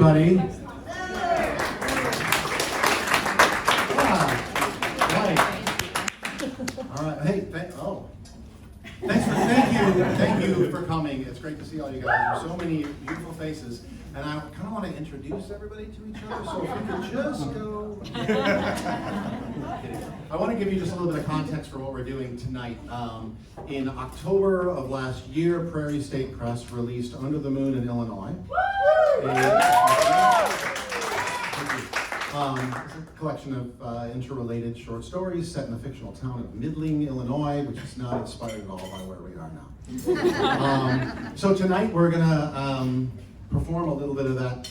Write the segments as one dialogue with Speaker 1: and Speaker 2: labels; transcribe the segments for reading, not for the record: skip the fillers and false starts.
Speaker 1: everybody. Yeah, right. All right. Hey, thank you for coming. It's great to see all you guys. There's so many beautiful faces, and I kind of want to introduce everybody to each other. So if we could just go. I want to give you just a little bit of context for what we're doing tonight. In October of last year, Prairie State Press released Under the Moon in Illinois. It's a collection of interrelated short stories set in the fictional town of Middling, Illinois, which is not inspired at all by where we are now. So tonight we're gonna perform a little bit of that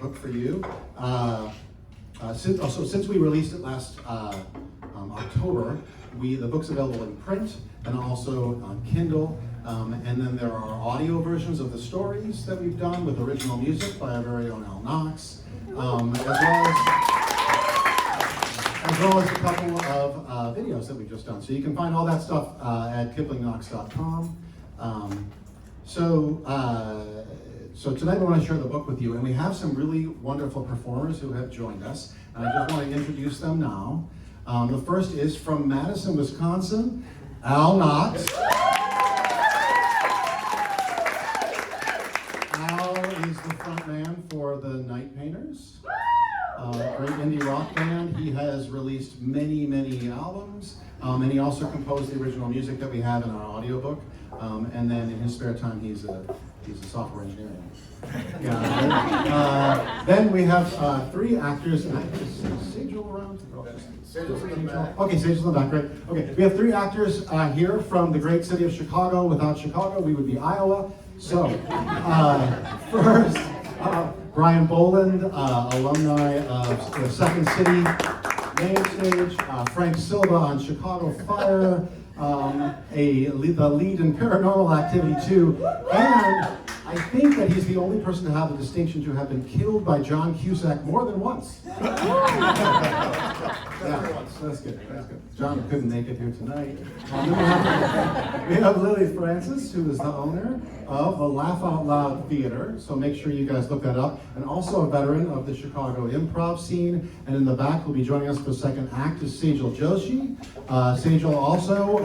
Speaker 1: book for you. Since we released it last October, the book's available in print and also on Kindle. And then there are audio versions of the stories that we've done with original music by our very own Al Knox, as well as a couple of videos that we've just done. So you can find all that stuff at kiplingknox.com. So tonight we want to share the book with you, and we have some really wonderful performers who have joined us, and I just want to introduce them now. The first is from Madison, Wisconsin, Al Knox. Al is the front man for the Night Painters, a great indie rock band. He has released many, many albums, and he also composed the original music that we have in our audiobook. And then in his spare time, he's a software engineer. Then we have three actors, and is Sejal around? Sejal's in the back. Okay, Sejal's in the back, great. Okay, we have three actors here from the great city of Chicago. Without Chicago, we would be Iowa. So, first, Brian Boland, alumni of the Second City main stage. Frank Silva on Chicago Fire. The lead in Paranormal Activity 2, and I think that he's the only person to have the distinction to have been killed by John Cusack more than once. Yeah, that's good. John couldn't make it here tonight. We have Lily Francis, who is the owner of the Laugh Out Loud Theater, so make sure you guys look that up, and also a veteran of the Chicago improv scene. And in the back, will be joining us for the second act is Sejal Joshi. Sejal also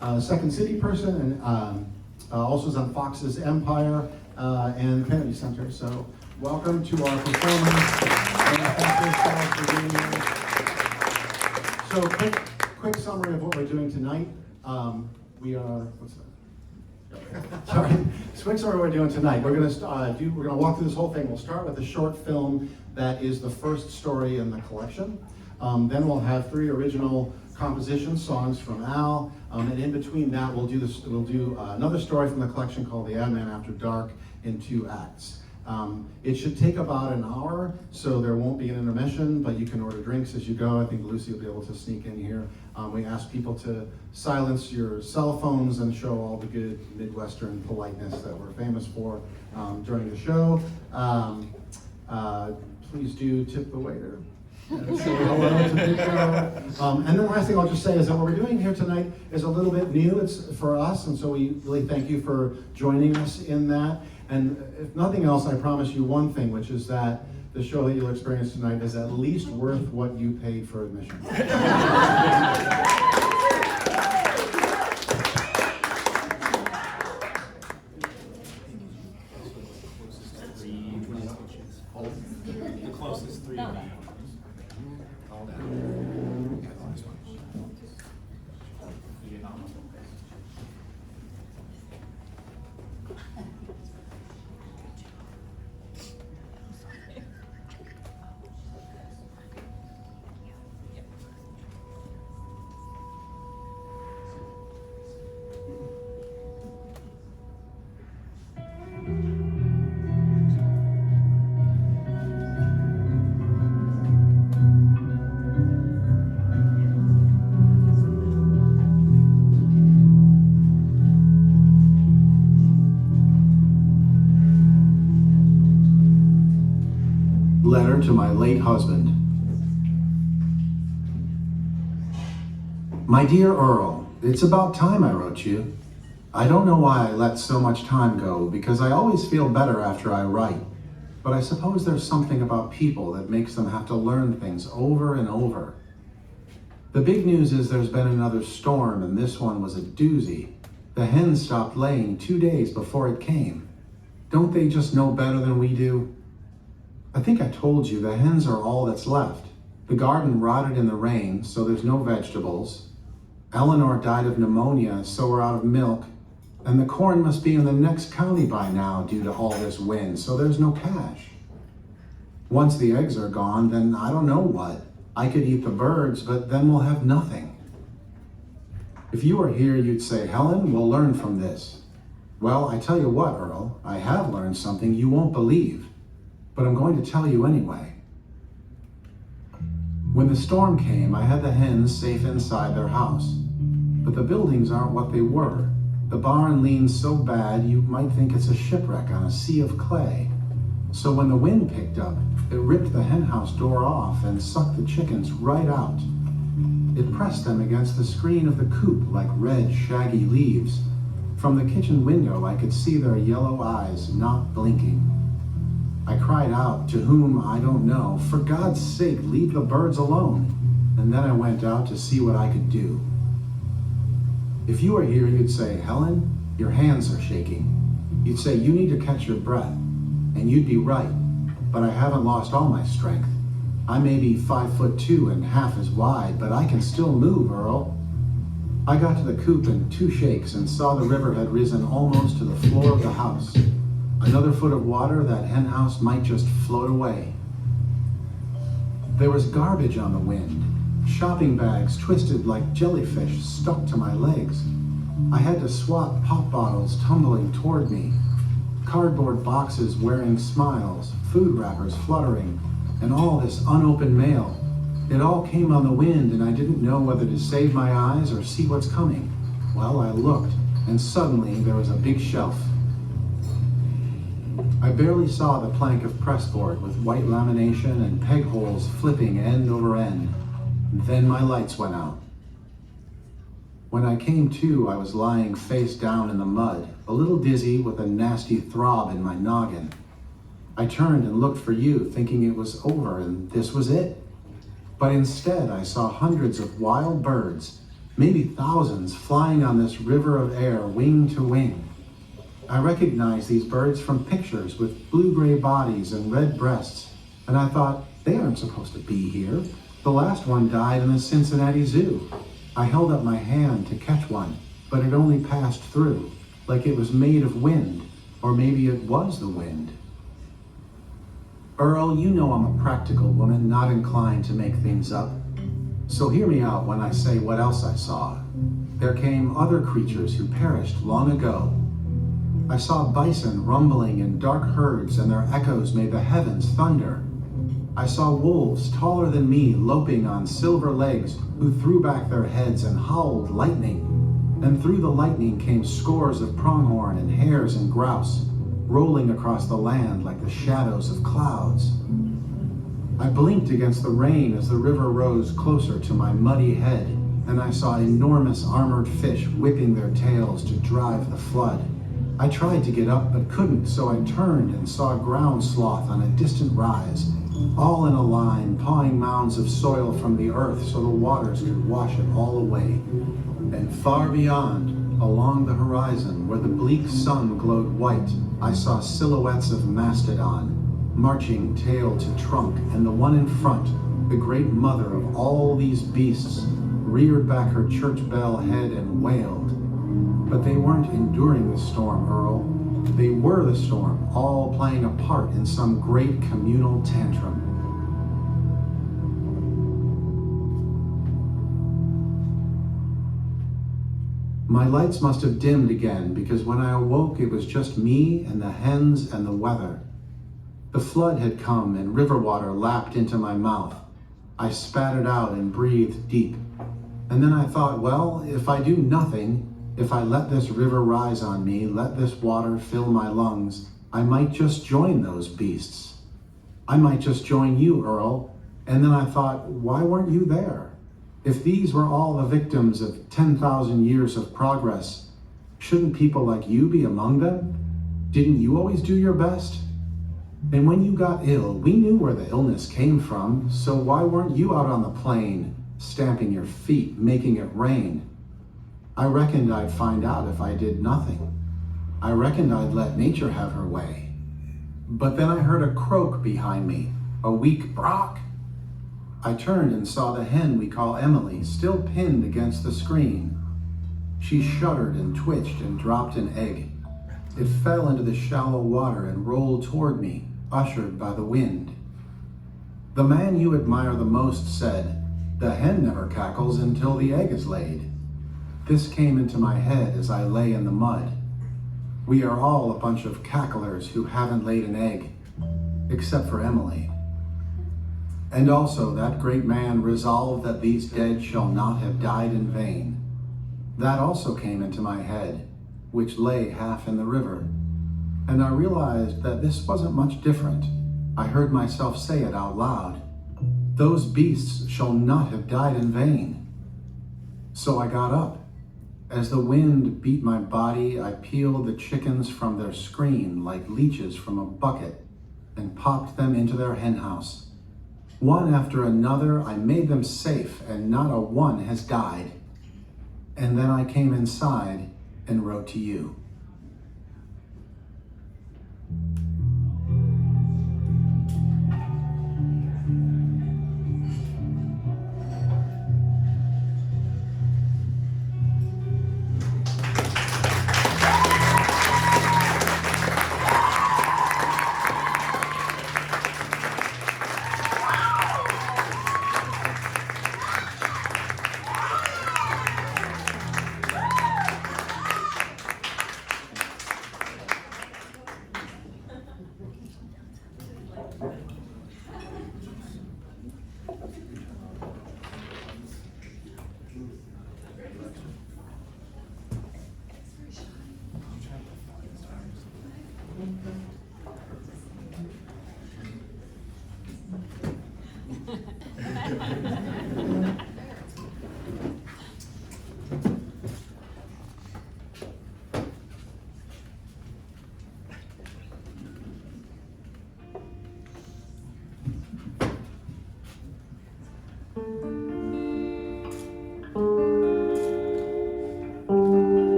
Speaker 1: a Second City person, and also is on Fox's Empire and Kennedy Center. So welcome to our performance. And thank you for being here. So quick summary of what we're doing tonight. We are, what's that? Sorry, quick summary of what we're doing tonight. We're gonna walk through this whole thing. We'll start with a short film that is the first story in the collection. Then we'll have three original compositions, songs from Al, and in between that we'll do another story from the collection called The Ad Man After Dark in 2 acts. It should take about an hour, so there won't be an intermission, but you can order drinks as you go. I think Lucy will be able to sneak in here. We ask people to silence your cell phones and show all the good Midwestern politeness that we're famous for during the show. Please do tip the waiter. And say hello to Big Grove. And then the last thing I'll just say is that what we're doing here tonight is a little bit new. It's for us, and so we really thank you for joining us in that. And if nothing else, I promise you one thing, which is that the show that you'll experience tonight is at least worth what you paid for admission.
Speaker 2: The closest three. All down.
Speaker 1: Letter to my late husband. My dear Earl, it's about time I wrote you. I don't know why I let so much time go, because I always feel better after I write. But I suppose there's something about people that makes them have to learn things over and over. The big news is there's been another storm, and this one was a doozy. The hens stopped laying 2 days before it came. Don't they just know better than we do? I think I told you the hens are all that's left. The garden rotted in the rain, so there's no vegetables. Eleanor died of pneumonia, so we're out of milk. And the corn must be in the next county by now due to all this wind, so there's no cash. Once the eggs are gone, then I don't know what. I could eat the birds, but then we'll have nothing. If you were here, you'd say, Helen, we'll learn from this. Well, I tell you what, Earl, I have learned something you won't believe, but I'm going to tell you anyway. When the storm came, I had the hens safe inside their house, but the buildings aren't what they were. The barn leans so bad you might think it's a shipwreck on a sea of clay. So when the wind picked up, it ripped the henhouse door off and sucked the chickens right out. It pressed them against the screen of the coop like red, shaggy leaves. From the kitchen window, I could see their yellow eyes not blinking. I cried out, to whom I don't know, for God's sake, leave the birds alone. And then I went out to see what I could do. If you were here, you'd say, Helen, your hands are shaking. You'd say, you need to catch your breath. And you'd be right, but I haven't lost all my strength. I may be 5'2" and half as wide, but I can still move, Earl. I got to the coop in 2 shakes and saw the river had risen almost to the floor of the house. Another foot of water, that hen house might just float away. There was garbage on the wind. Shopping bags twisted like jellyfish stuck to my legs. I had to swat pop bottles tumbling toward me. Cardboard boxes wearing smiles, food wrappers fluttering, and all this unopened mail. It all came on the wind, and I didn't know whether to save my eyes or see what's coming. Well, I looked, and suddenly there was a big shelf. I barely saw the plank of pressboard with white lamination and peg holes flipping end over end. Then my lights went out. When I came to, I was lying face down in the mud, a little dizzy with a nasty throb in my noggin. I turned and looked for you, thinking it was over and this was it. But instead, I saw hundreds of wild birds, maybe thousands, flying on this river of air, wing to wing. I recognized these birds from pictures with blue-gray bodies and red breasts, and I thought, they aren't supposed to be here. The last one died in the Cincinnati Zoo. I held up my hand to catch one, but it only passed through, like it was made of wind, or maybe it was the wind. Earl, you know I'm a practical woman, not inclined to make things up. So hear me out when I say what else I saw. There came other creatures who perished long ago. I saw bison rumbling in dark herds, and their echoes made the heavens thunder. I saw wolves taller than me loping on silver legs who threw back their heads and howled lightning. And through the lightning came scores of pronghorn and hares and grouse, rolling across the land like the shadows of clouds. I blinked against the rain as the river rose closer to my muddy head, and I saw enormous armored fish whipping their tails to drive the flood. I tried to get up but couldn't, so I turned and saw ground sloth on a distant rise, all in a line, pawing mounds of soil from the earth so the waters could wash it all away. And far beyond, along the horizon, where the bleak sun glowed white, I saw silhouettes of mastodon, marching tail to trunk, and the one in front, the great mother of all these beasts, reared back her church bell head and wailed. But they weren't enduring the storm, Earl. They were the storm, all playing a part in some great communal tantrum. My lights must have dimmed again, because when I awoke it was just me and the hens and the weather. The flood had come and river water lapped into my mouth. I spat it out and breathed deep. And then I thought, well, if I do nothing, if I let this river rise on me, let this water fill my lungs, I might just join those beasts. I might just join you, Earl. And then I thought, why weren't you there? If these were all the victims of 10,000 years of progress, shouldn't people like you be among them? Didn't you always do your best? And when you got ill, we knew where the illness came from, so why weren't you out on the plain, stamping your feet, making it rain? I reckoned I'd find out if I did nothing. I reckoned I'd let nature have her way. But then I heard a croak behind me, a weak brock. I turned and saw the hen we call Emily still pinned against the screen. She shuddered and twitched and dropped an egg. It fell into the shallow water and rolled toward me, ushered by the wind. The man you admire the most said, "The hen never cackles until the egg is laid." This came into my head as I lay in the mud. We are all a bunch of cacklers who haven't laid an egg, except for Emily. And also that great man resolved that these dead shall not have died in vain. That also came into my head, which lay half in the river. And I realized that this wasn't much different. I heard myself say it out loud. Those beasts shall not have died in vain. So I got up. As the wind beat my body, I peeled the chickens from their screen like leeches from a bucket and popped them into their henhouse. One after another, I made them safe, and not a one has died. And then I came inside and wrote to you.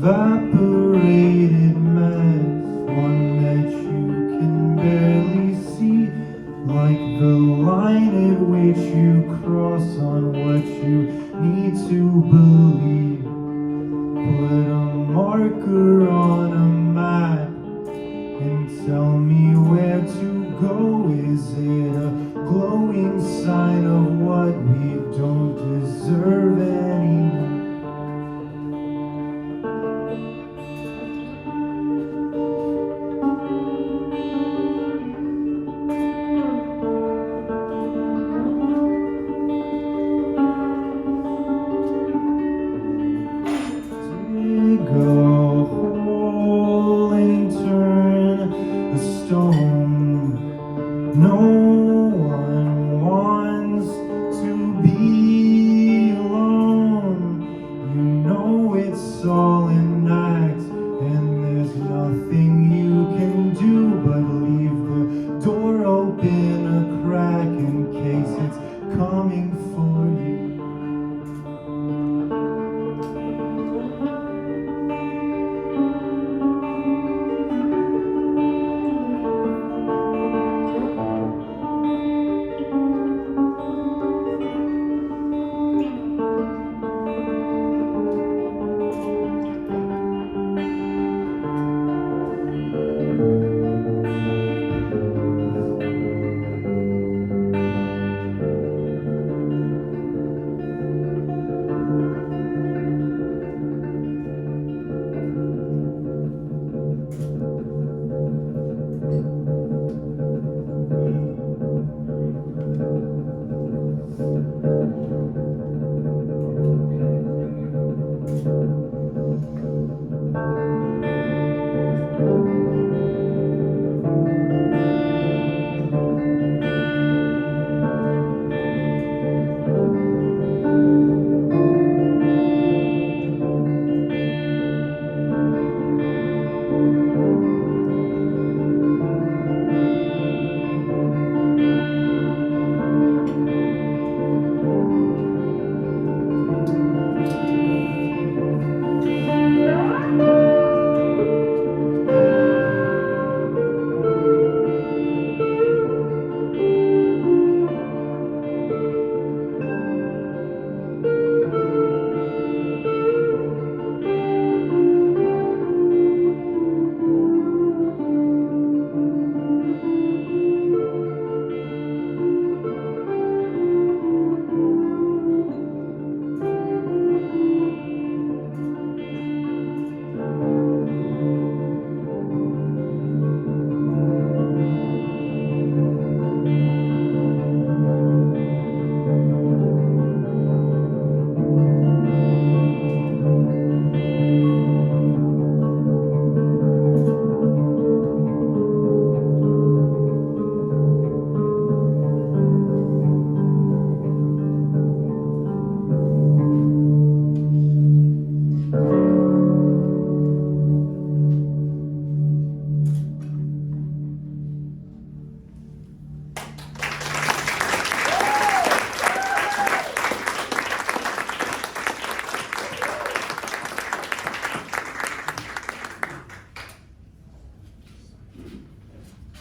Speaker 3: Evaporated mess, one that you can barely see, like the line at which you cross on what you need to believe. Put a marker on a map and tell me where to go. Is it a glowing sign of what we don't deserve anymore? Dig a hole and turn a stone. No one wants to be alone.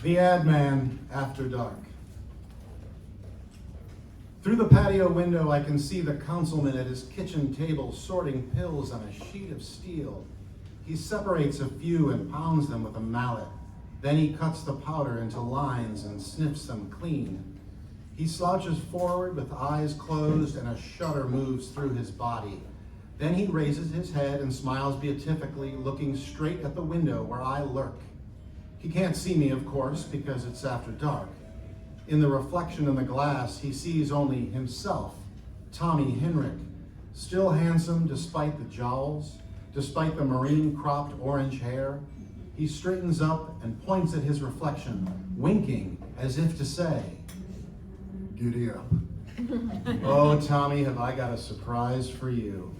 Speaker 1: The Ad Man After Dark. Through the patio window, I can see the councilman at his kitchen table sorting pills on a sheet of steel. He separates a few and pounds them with a mallet. Then he cuts the powder into lines and sniffs them clean. He slouches forward with eyes closed and a shudder moves through his body. Then he raises his head and smiles beatifically, looking straight at the window where I lurk. He can't see me, of course, because it's after dark. In the reflection in the glass, he sees only himself, Tommy Henrik, still handsome despite the jowls, despite the marine cropped orange hair. He straightens up and points at his reflection, winking as if to say, "Giddy up." Oh, Tommy, have I got a surprise for you.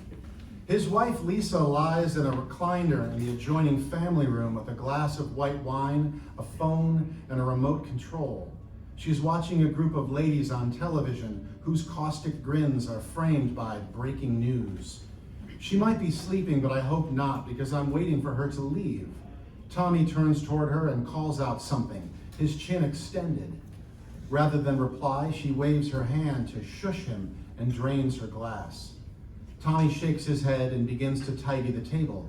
Speaker 1: His wife, Lisa, lies in a recliner in the adjoining family room with a glass of white wine, a phone, and a remote control. She's watching a group of ladies on television whose caustic grins are framed by breaking news. She might be sleeping, but I hope not, because I'm waiting for her to leave. Tommy turns toward her and calls out something, his chin extended. Rather than reply, she waves her hand to shush him and drains her glass. Tommy shakes his head and begins to tidy the table.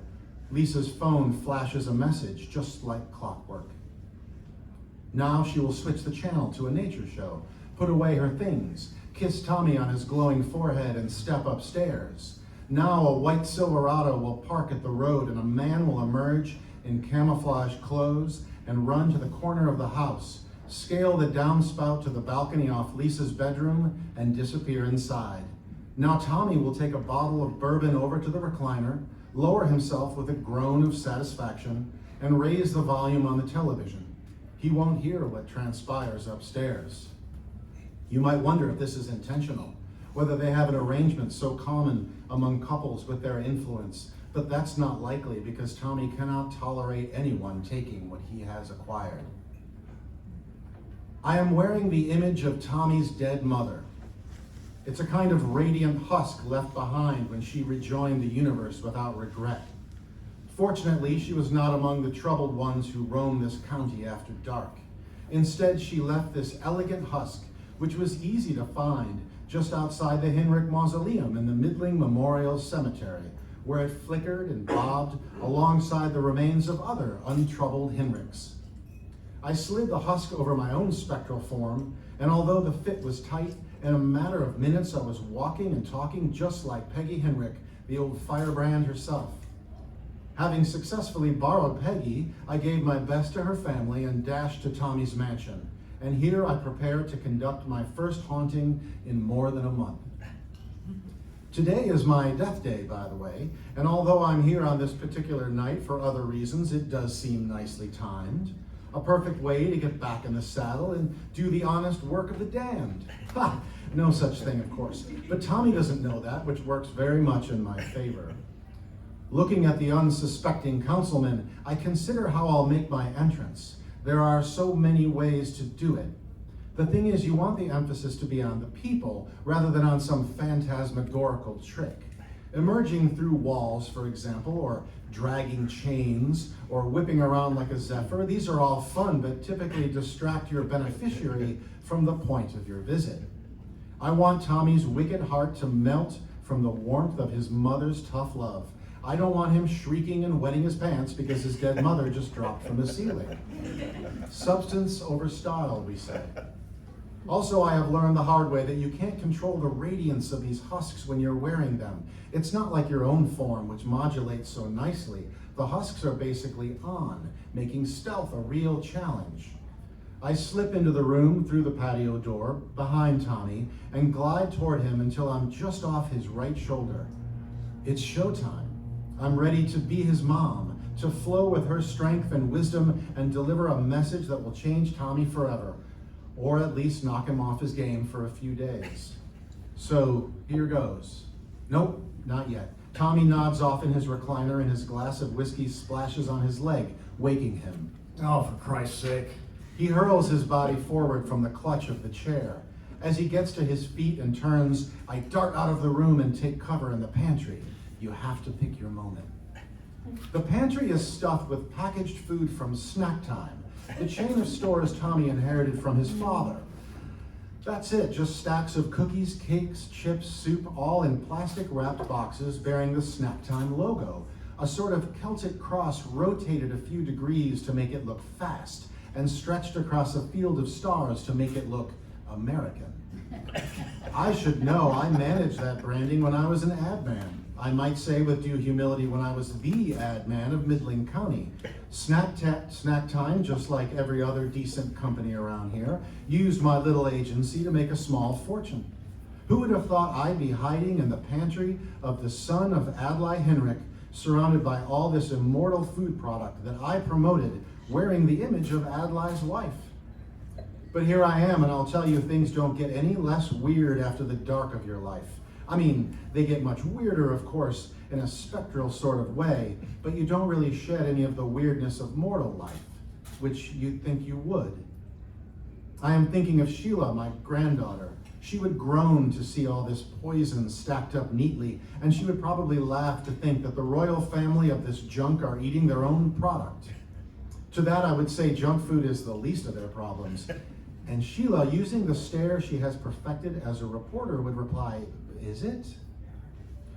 Speaker 1: Lisa's phone flashes a message, just like clockwork. Now she will switch the channel to a nature show, put away her things, kiss Tommy on his glowing forehead, and step upstairs. Now a white Silverado will park at the road and a man will emerge in camouflage clothes and run to the corner of the house, scale the downspout to the balcony off Lisa's bedroom, and disappear inside. Now Tommy will take a bottle of bourbon over to the recliner, lower himself with a groan of satisfaction, and raise the volume on the television. He won't hear what transpires upstairs. You might wonder if this is intentional, whether they have an arrangement so common among couples with their influence, but that's not likely because Tommy cannot tolerate anyone taking what he has acquired. I am wearing the image of Tommy's dead mother. It's a kind of radiant husk left behind when she rejoined the universe without regret. Fortunately, she was not among the troubled ones who roam this county after dark. Instead, she left this elegant husk, which was easy to find just outside the Henrik Mausoleum in the Middling Memorial Cemetery, where it flickered and bobbed alongside the remains of other untroubled Henriks. I slid the husk over my own spectral form, and although the fit was tight, in a matter of minutes I was walking and talking just like Peggy Henrik, the old firebrand herself. Having successfully borrowed Peggy, I gave my best to her family and dashed to Tommy's mansion. and here I prepare to conduct my first haunting in more than a month. Today is my death day, by the way, and although I'm here on this particular night for other reasons, it does seem nicely timed. A perfect way to get back in the saddle and do the honest work of the damned. Ha! No such thing, of course. But Tommy doesn't know that, which works very much in my favor. Looking at the unsuspecting councilman, I consider how I'll make my entrance. There are so many ways to do it. The thing is, you want the emphasis to be on the people rather than on some phantasmagorical trick. Emerging through walls, for example, or dragging chains, or whipping around like a zephyr, these are all fun, but typically distract your beneficiary from the point of your visit. I want Tommy's wicked heart to melt from the warmth of his mother's tough love. I don't want him shrieking and wetting his pants because his dead mother just dropped from the ceiling. Substance over style, we say. Also, I have learned the hard way that you can't control the radiance of these husks when you're wearing them. It's not like your own form, which modulates so nicely. The husks are basically on, making stealth a real challenge. I slip into the room through the patio door, behind Tommy, and glide toward him until I'm just off his right shoulder. It's showtime. I'm ready to be his mom, to flow with her strength and wisdom and deliver a message that will change Tommy forever, or at least knock him off his game for a few days. So here goes. Nope, not yet. Tommy nods off in his recliner and his glass of whiskey splashes on his leg, waking him.
Speaker 4: Oh, for Christ's sake.
Speaker 1: He hurls his body forward from the clutch of the chair. As he gets to his feet and turns, I dart out of the room and take cover in the pantry. You have to pick your moment. The pantry is stuffed with packaged food from Snack Time, the chain of stores Tommy inherited from his father. That's it, just stacks of cookies, cakes, chips, soup, all in plastic wrapped boxes bearing the Snack Time logo. A sort of Celtic cross rotated a few degrees to make it look fast, and stretched across a field of stars to make it look American. I should know, I managed that branding when I was an ad man. I might say with due humility when I was the ad man of Midland County. Snack Time, just like every other decent company around here, used my little agency to make a small fortune. Who would have thought I'd be hiding in the pantry of the son of Adlai Henrik, surrounded by all this immortal food product that I promoted, wearing the image of Adlai's wife? But here I am, and I'll tell you, things don't get any less weird after the dark of your life. I mean, they get much weirder, of course, in a spectral sort of way, but you don't really shed any of the weirdness of mortal life, which you'd think you would. I am thinking of Sheila, my granddaughter. She would groan to see all this poison stacked up neatly, and she would probably laugh to think that the royal family of this junk are eating their own product. To that, I would say junk food is the least of their problems. And Sheila, using the stare she has perfected as a reporter, would reply, "Is it?"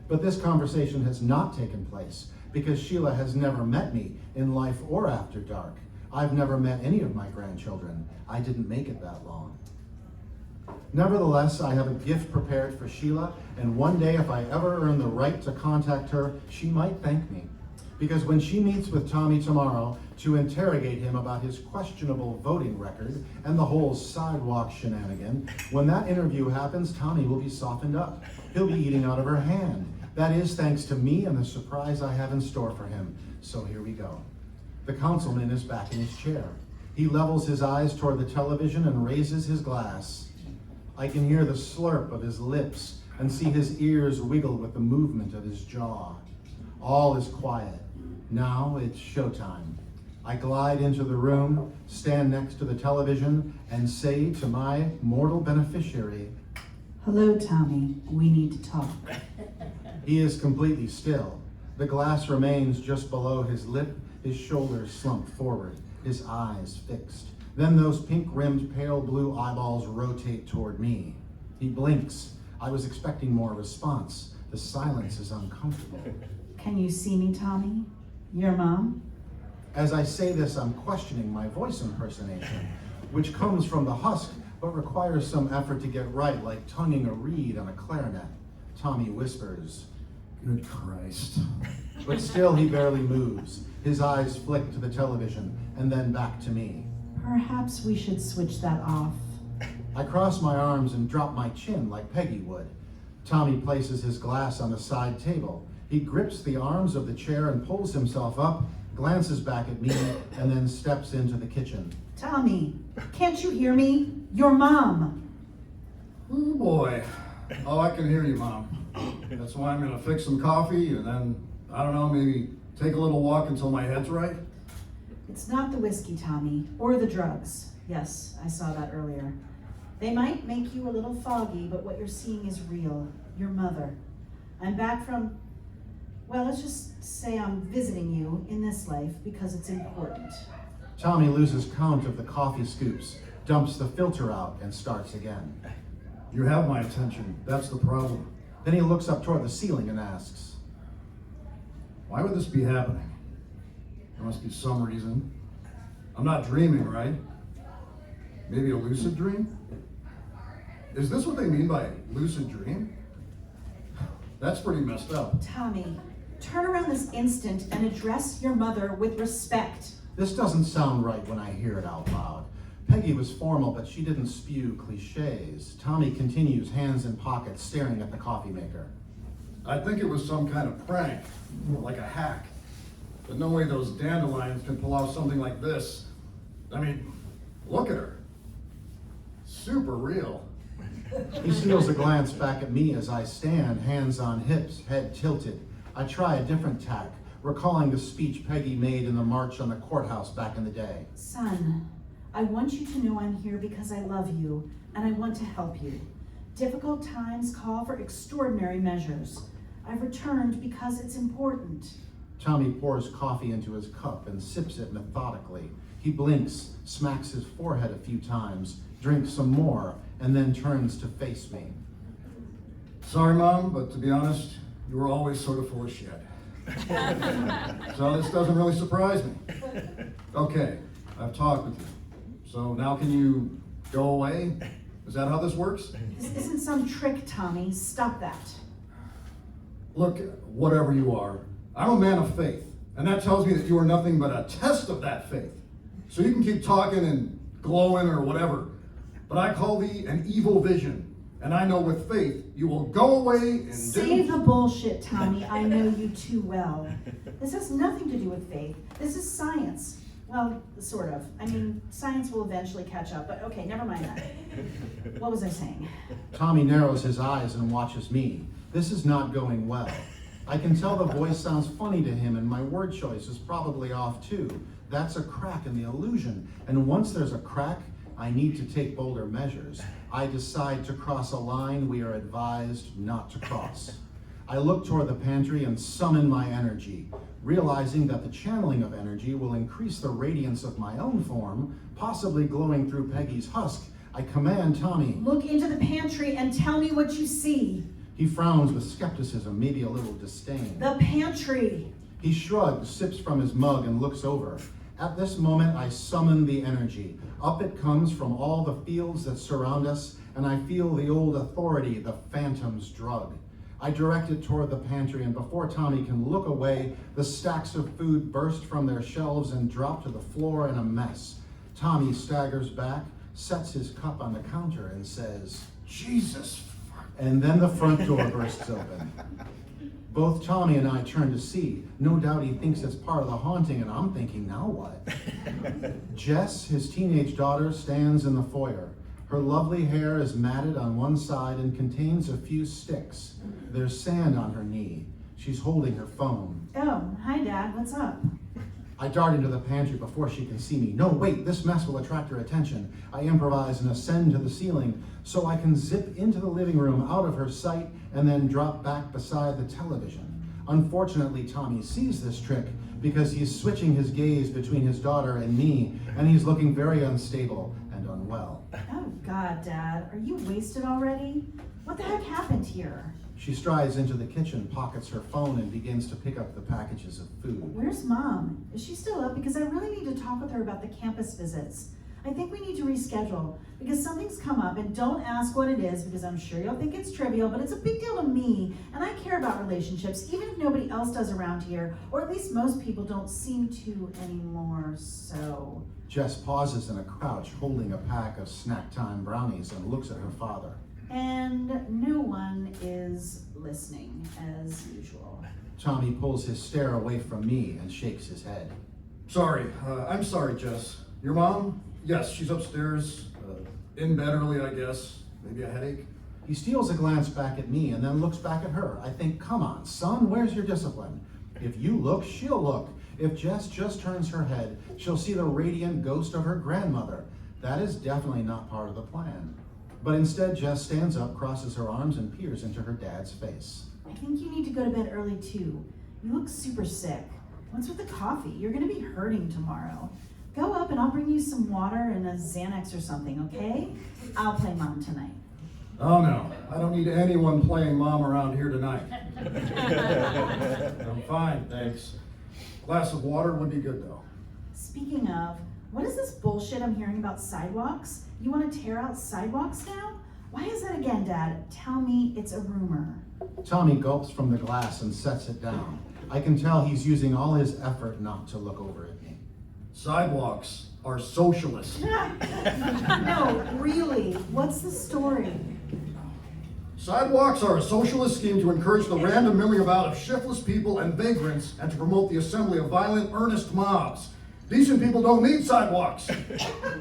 Speaker 1: But this conversation has not taken place because Sheila has never met me in life or after dark. I've never met any of my grandchildren. I didn't make it that long. Nevertheless, I have a gift prepared for Sheila, and one day if I ever earn the right to contact her, she might thank me. Because when she meets with Tommy tomorrow to interrogate him about his questionable voting record and the whole sidewalk shenanigan, when that interview happens, Tommy will be softened up. He'll be eating out of her hand. That is thanks to me and the surprise I have in store for him. So here we go. The councilman is back in his chair. He levels his eyes toward the television and raises his glass. I can hear the slurp of his lips and see his ears wiggle with the movement of his jaw. All is quiet. Now it's showtime. I glide into the room, stand next to the television, and say to my mortal beneficiary,
Speaker 5: "Hello, Tommy. We need to talk."
Speaker 1: He is completely still. The glass remains just below his lip, his shoulders slumped forward, his eyes fixed. Then those pink-rimmed pale blue eyeballs rotate toward me. He blinks. I was expecting more response. The silence is uncomfortable.
Speaker 5: "Can you see me, Tommy? Your mom?"
Speaker 1: As I say this, I'm questioning my voice impersonation, which comes from the husk, but requires some effort to get right, like tonguing a reed on a clarinet. Tommy whispers,
Speaker 4: Good Christ.
Speaker 1: but still he barely moves. His eyes flick to the television and then back to me.
Speaker 5: Perhaps we should switch that off.
Speaker 1: I cross my arms and drop my chin like Peggy would. Tommy places his glass on the side table. He grips the arms of the chair and pulls himself up, glances back at me, and then steps into the kitchen.
Speaker 5: Tommy, can't you hear me? Your mom.
Speaker 4: Oh boy. Oh, I can hear you, Mom. That's why I'm gonna fix some coffee and then, I don't know, maybe take a little walk until my head's right.
Speaker 5: It's not the whiskey, Tommy, or the drugs. Yes, I saw that earlier. They might make you a little foggy, but what you're seeing is real. Your mother. I'm back from, well, let's just say I'm visiting you in this life because it's important.
Speaker 1: Tommy loses count of the coffee scoops, dumps the filter out, and starts again.
Speaker 4: You have my attention. That's the problem.
Speaker 1: Then he looks up toward the ceiling and asks,
Speaker 4: Why would this be happening? There must be some reason. I'm not dreaming, right? Maybe a lucid dream? Is this what they mean by lucid dream? That's pretty messed up.
Speaker 5: Tommy, turn around this instant and address your mother with respect.
Speaker 1: This doesn't sound right when I hear it out loud. Peggy was formal, but she didn't spew cliches. Tommy continues, hands in pockets, staring at the coffee maker.
Speaker 4: I think it was some kind of prank, like a hack. But no way those dandelions can pull off something like this. I mean, look at her. Super real.
Speaker 1: He steals a glance back at me as I stand, hands on hips, head tilted. I try a different tack, recalling the speech Peggy made in the march on the courthouse back in the day.
Speaker 5: Son, I want you to know I'm here because I love you and I want to help you. Difficult times call for extraordinary measures. I've returned because it's important.
Speaker 1: Tommy pours coffee into his cup and sips it methodically. He blinks, smacks his forehead a few times, drinks some more, and then turns to face me.
Speaker 4: Sorry, Mom, but to be honest, you were always sort of full of shit. So this doesn't really surprise me. Okay, I've talked with you. So now can you go away? Is that how this works?
Speaker 5: This isn't some trick, Tommy. Stop that.
Speaker 4: Look, whatever you are, I'm a man of faith, and that tells me that you are nothing but a test of that faith. So you can keep talking and glowing or whatever, but I call thee an evil vision, and I know with faith you will go away and
Speaker 5: Save the bullshit, Tommy. I know you too well. This has nothing to do with faith. This is science. Well, sort of. I mean, science will eventually catch up, but okay, never mind that. What was I saying?
Speaker 1: Tommy narrows his eyes and watches me. This is not going well. I can tell the voice sounds funny to him and my word choice is probably off too. That's a crack in the illusion. And once there's a crack, I need to take bolder measures. I decide to cross a line we are advised not to cross. I look toward the pantry and summon my energy, realizing that the channeling of energy will increase the radiance of my own form, possibly glowing through Peggy's husk. I command Tommy.
Speaker 5: Look into the pantry and tell me what you see.
Speaker 1: He frowns with skepticism, maybe a little disdain.
Speaker 5: The pantry.
Speaker 1: He shrugs, sips from his mug, and looks over. At this moment, I summon the energy. Up it comes from all the fields that surround us, and I feel the old authority, the phantom's drug. I direct it toward the pantry, and before Tommy can look away, the stacks of food burst from their shelves and drop to the floor in a mess. Tommy staggers back, sets his cup on the counter, and says,
Speaker 4: Jesus.
Speaker 1: and then the front door bursts open. Both Tommy and I turn to see. No doubt he thinks it's part of the haunting, and I'm thinking, now what? Jess, his teenage daughter, stands in the foyer. Her lovely hair is matted on one side and contains a few sticks. There's sand on her knee. She's holding her phone.
Speaker 5: Oh, hi, Dad. What's up?
Speaker 1: I dart into the pantry before she can see me. No, wait, this mess will attract her attention. I improvise and ascend to the ceiling so I can zip into the living room out of her sight and then drop back beside the television. Unfortunately, Tommy sees this trick because he's switching his gaze between his daughter and me, and he's looking very unstable and unwell.
Speaker 5: Oh, God, Dad. Are you wasted already? What the heck happened here?
Speaker 1: She strides into the kitchen, pockets her phone, and begins to pick up the packages of food.
Speaker 5: Where's Mom? Is she still up? Because I really need to talk with her about the campus visits. I think we need to reschedule because something's come up, and don't ask what it is because I'm sure you'll think it's trivial, but it's a big deal to me, and I care about relationships even if nobody else does around here, or at least most people don't seem to anymore, so.
Speaker 1: Jess pauses in a crouch, holding a pack of snack time brownies, and looks at her father.
Speaker 5: And no one is listening as usual.
Speaker 1: Tommy pulls his stare away from me and shakes his head.
Speaker 4: Sorry, I'm sorry, Jess. Your mom? Yes, she's upstairs, in bed early, I guess. Maybe a headache?
Speaker 1: He steals a glance back at me and then looks back at her. I think, come on, son, where's your discipline? If you look, she'll look. If Jess just turns her head, she'll see the radiant ghost of her grandmother. That is definitely not part of the plan. But instead, Jess stands up, crosses her arms, and peers into her dad's face.
Speaker 5: I think you need to go to bed early too. You look super sick. What's with the coffee? You're gonna be hurting tomorrow. Go up and I'll bring you some water and a Xanax or something, okay? I'll play mom tonight.
Speaker 4: Oh no, I don't need anyone playing mom around here tonight. I'm fine, thanks. Glass of water would be good though.
Speaker 5: Speaking of, what is this bullshit I'm hearing about sidewalks? You wanna tear out sidewalks now? Why is that again, Dad? Tell me it's a rumor.
Speaker 1: Tommy gulps from the glass and sets it down. I can tell he's using all his effort not to look over at me.
Speaker 4: Sidewalks are socialist.
Speaker 5: No, really, what's the story?
Speaker 4: Sidewalks are a socialist scheme to encourage the random milling about of shiftless people and vagrants and to promote the assembly of violent, earnest mobs. Decent people don't need sidewalks,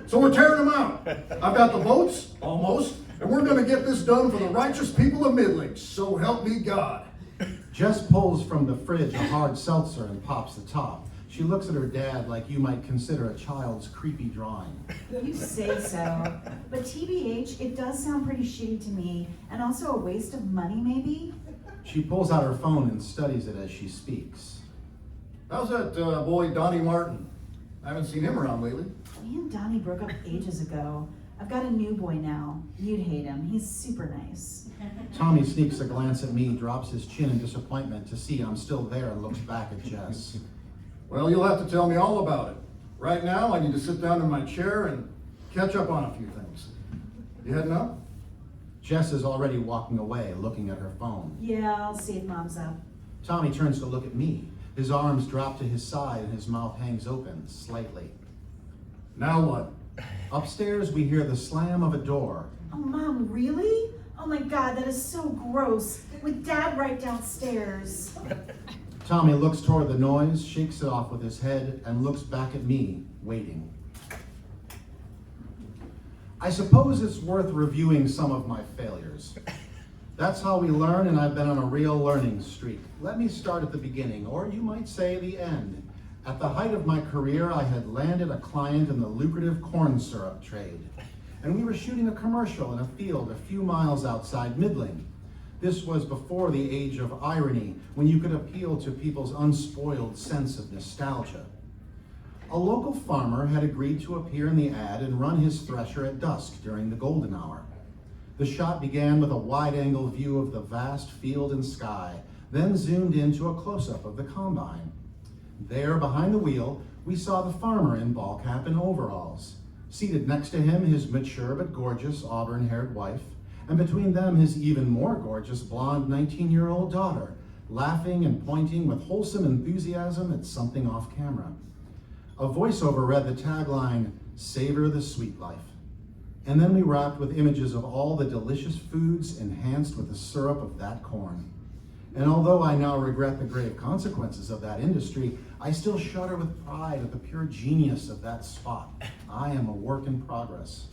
Speaker 4: so we're tearing them out. I've got the votes, almost, and we're gonna get this done for the righteous people of Midling, so help me God.
Speaker 1: Jess pulls from the fridge a hard seltzer and pops the top. She looks at her dad like you might consider a child's creepy drawing.
Speaker 5: You say so, but TBH, it does sound pretty shitty to me, and also a waste of money maybe?
Speaker 1: She pulls out her phone and studies it as she speaks.
Speaker 4: How's that boy Donnie Martin? I haven't seen him around lately.
Speaker 5: Me and Donnie broke up ages ago. I've got a new boy now. You'd hate him. He's super nice.
Speaker 1: Tommy sneaks a glance at me, drops his chin in disappointment to see I'm still there, and looks back at Jess.
Speaker 4: Well, you'll have to tell me all about it. Right now, I need to sit down in my chair and catch up on a few things. You heading up?
Speaker 1: Jess is already walking away, looking at her phone.
Speaker 5: Yeah, I'll see if Mom's up.
Speaker 1: Tommy turns to look at me. His arms drop to his side and his mouth hangs open, slightly.
Speaker 4: Now what?
Speaker 1: Upstairs, we hear the slam of a door.
Speaker 5: Oh, Mom, really? Oh my God, that is so gross. With Dad right downstairs.
Speaker 1: Tommy looks toward the noise, shakes it off with his head, and looks back at me, waiting. I suppose it's worth reviewing some of my failures. That's how we learn, and I've been on a real learning streak. Let me start at the beginning, or you might say the end. At the height of my career, I had landed a client in the lucrative corn syrup trade, and we were shooting a commercial in a field a few miles outside Midling. This was before the age of irony, when you could appeal to people's unspoiled sense of nostalgia. A local farmer had agreed to appear in the ad and run his thresher at dusk during the golden hour. The shot began with a wide-angle view of the vast field and sky, then zoomed into a close-up of the combine. There, behind the wheel, we saw the farmer in ball cap and overalls. Seated next to him, his mature but gorgeous auburn-haired wife, and between them, his even more gorgeous blonde 19-year-old daughter, laughing and pointing with wholesome enthusiasm at something off camera. A voiceover read the tagline, "Savor the sweet life." And then we wrapped with images of all the delicious foods enhanced with the syrup of that corn. And although I now regret the grave consequences of that industry, I still shudder with pride at the pure genius of that spot. I am a work in progress.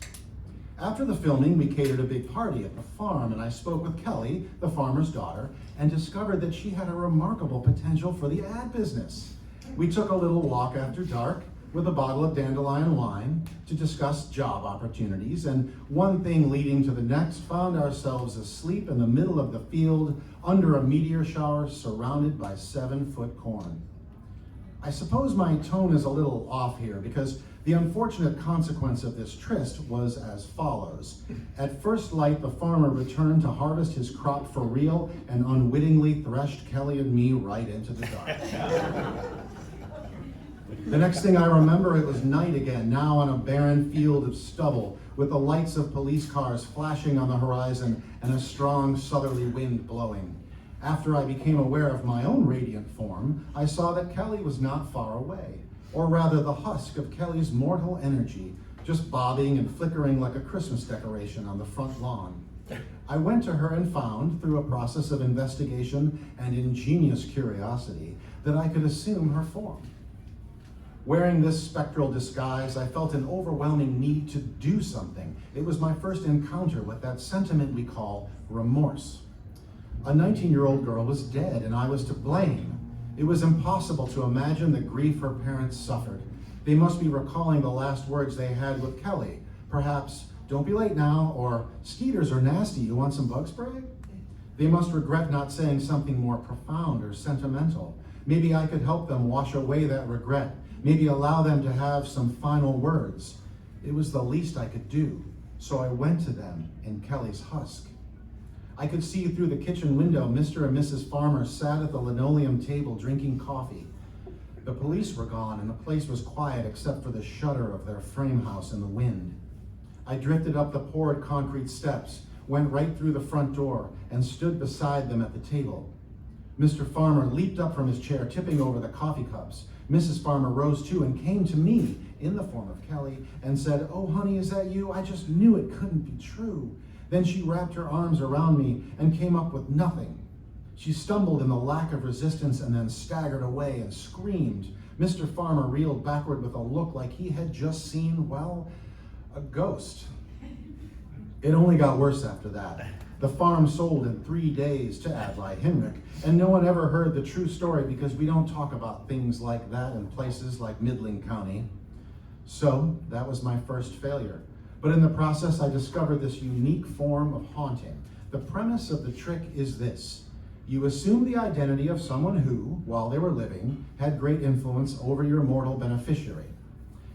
Speaker 1: After the filming, we catered a big party at the farm, and I spoke with Kelly, the farmer's daughter, and discovered that she had a remarkable potential for the ad business. We took a little walk after dark with a bottle of dandelion wine to discuss job opportunities, and one thing leading to the next, found ourselves asleep in the middle of the field under a meteor shower surrounded by 7-foot corn. I suppose my tone is a little off here because the unfortunate consequence of this tryst was as follows. At first light, the farmer returned to harvest his crop for real and unwittingly threshed Kelly and me right into the dark. The next thing I remember, it was night again, now on a barren field of stubble, with the lights of police cars flashing on the horizon and a strong southerly wind blowing. After I became aware of my own radiant form, I saw that Kelly was not far away, or rather the husk of Kelly's mortal energy, just bobbing and flickering like a Christmas decoration on the front lawn. I went to her and found, through a process of investigation and ingenious curiosity, that I could assume her form. Wearing this spectral disguise, I felt an overwhelming need to do something. It was my first encounter with that sentiment we call remorse. A 19-year-old girl was dead, and I was to blame. It was impossible to imagine the grief her parents suffered. They must be recalling the last words they had with Kelly. Perhaps, "Don't be late now," or "Skeeters are nasty, you want some bug spray?" They must regret not saying something more profound or sentimental. Maybe I could help them wash away that regret. Maybe allow them to have some final words. It was the least I could do, so I went to them in Kelly's husk. I could see through the kitchen window Mr. and Mrs. Farmer sat at the linoleum table drinking coffee. The police were gone and the place was quiet except for the shudder of their frame house in the wind. I drifted up the poured concrete steps, went right through the front door, and stood beside them at the table. Mr. Farmer leaped up from his chair, tipping over the coffee cups. Mrs. Farmer rose too and came to me, in the form of Kelly, and said, "Oh, honey, is that you? I just knew it couldn't be true." Then she wrapped her arms around me and came up with nothing. She stumbled in the lack of resistance and then staggered away and screamed. Mr. Farmer reeled backward with a look like he had just seen, well, a ghost. It only got worse after that. The farm sold in 3 days to Adlai Himrich, and no one ever heard the true story because we don't talk about things like that in places like Midland County. So that was my first failure. But in the process, I discovered this unique form of haunting. The premise of the trick is this. You assume the identity of someone who, while they were living, had great influence over your mortal beneficiary.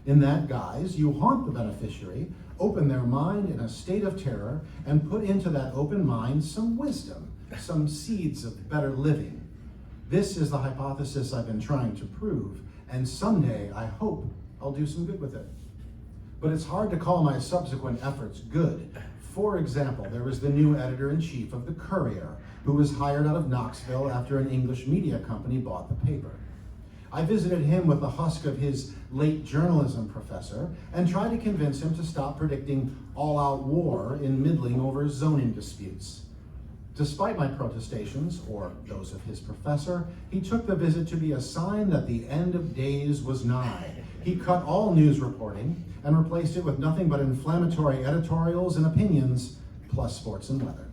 Speaker 1: In that guise, you haunt the beneficiary, open their mind in a state of terror, and put into that open mind some wisdom, some seeds of better living. This is the hypothesis I've been trying to prove, and someday I hope I'll do some good with it. But it's hard to call my subsequent efforts good. For example, there was the new editor-in-chief of the Courier, who was hired out of Knoxville after an English media company bought the paper. I visited him with the husk of his late journalism professor and tried to convince him to stop predicting all-out war in Middling over zoning disputes. Despite my protestations, or those of his professor, he took the visit to be a sign that the end of days was nigh. He cut all news reporting and replaced it with nothing but inflammatory editorials and opinions, plus sports and weather.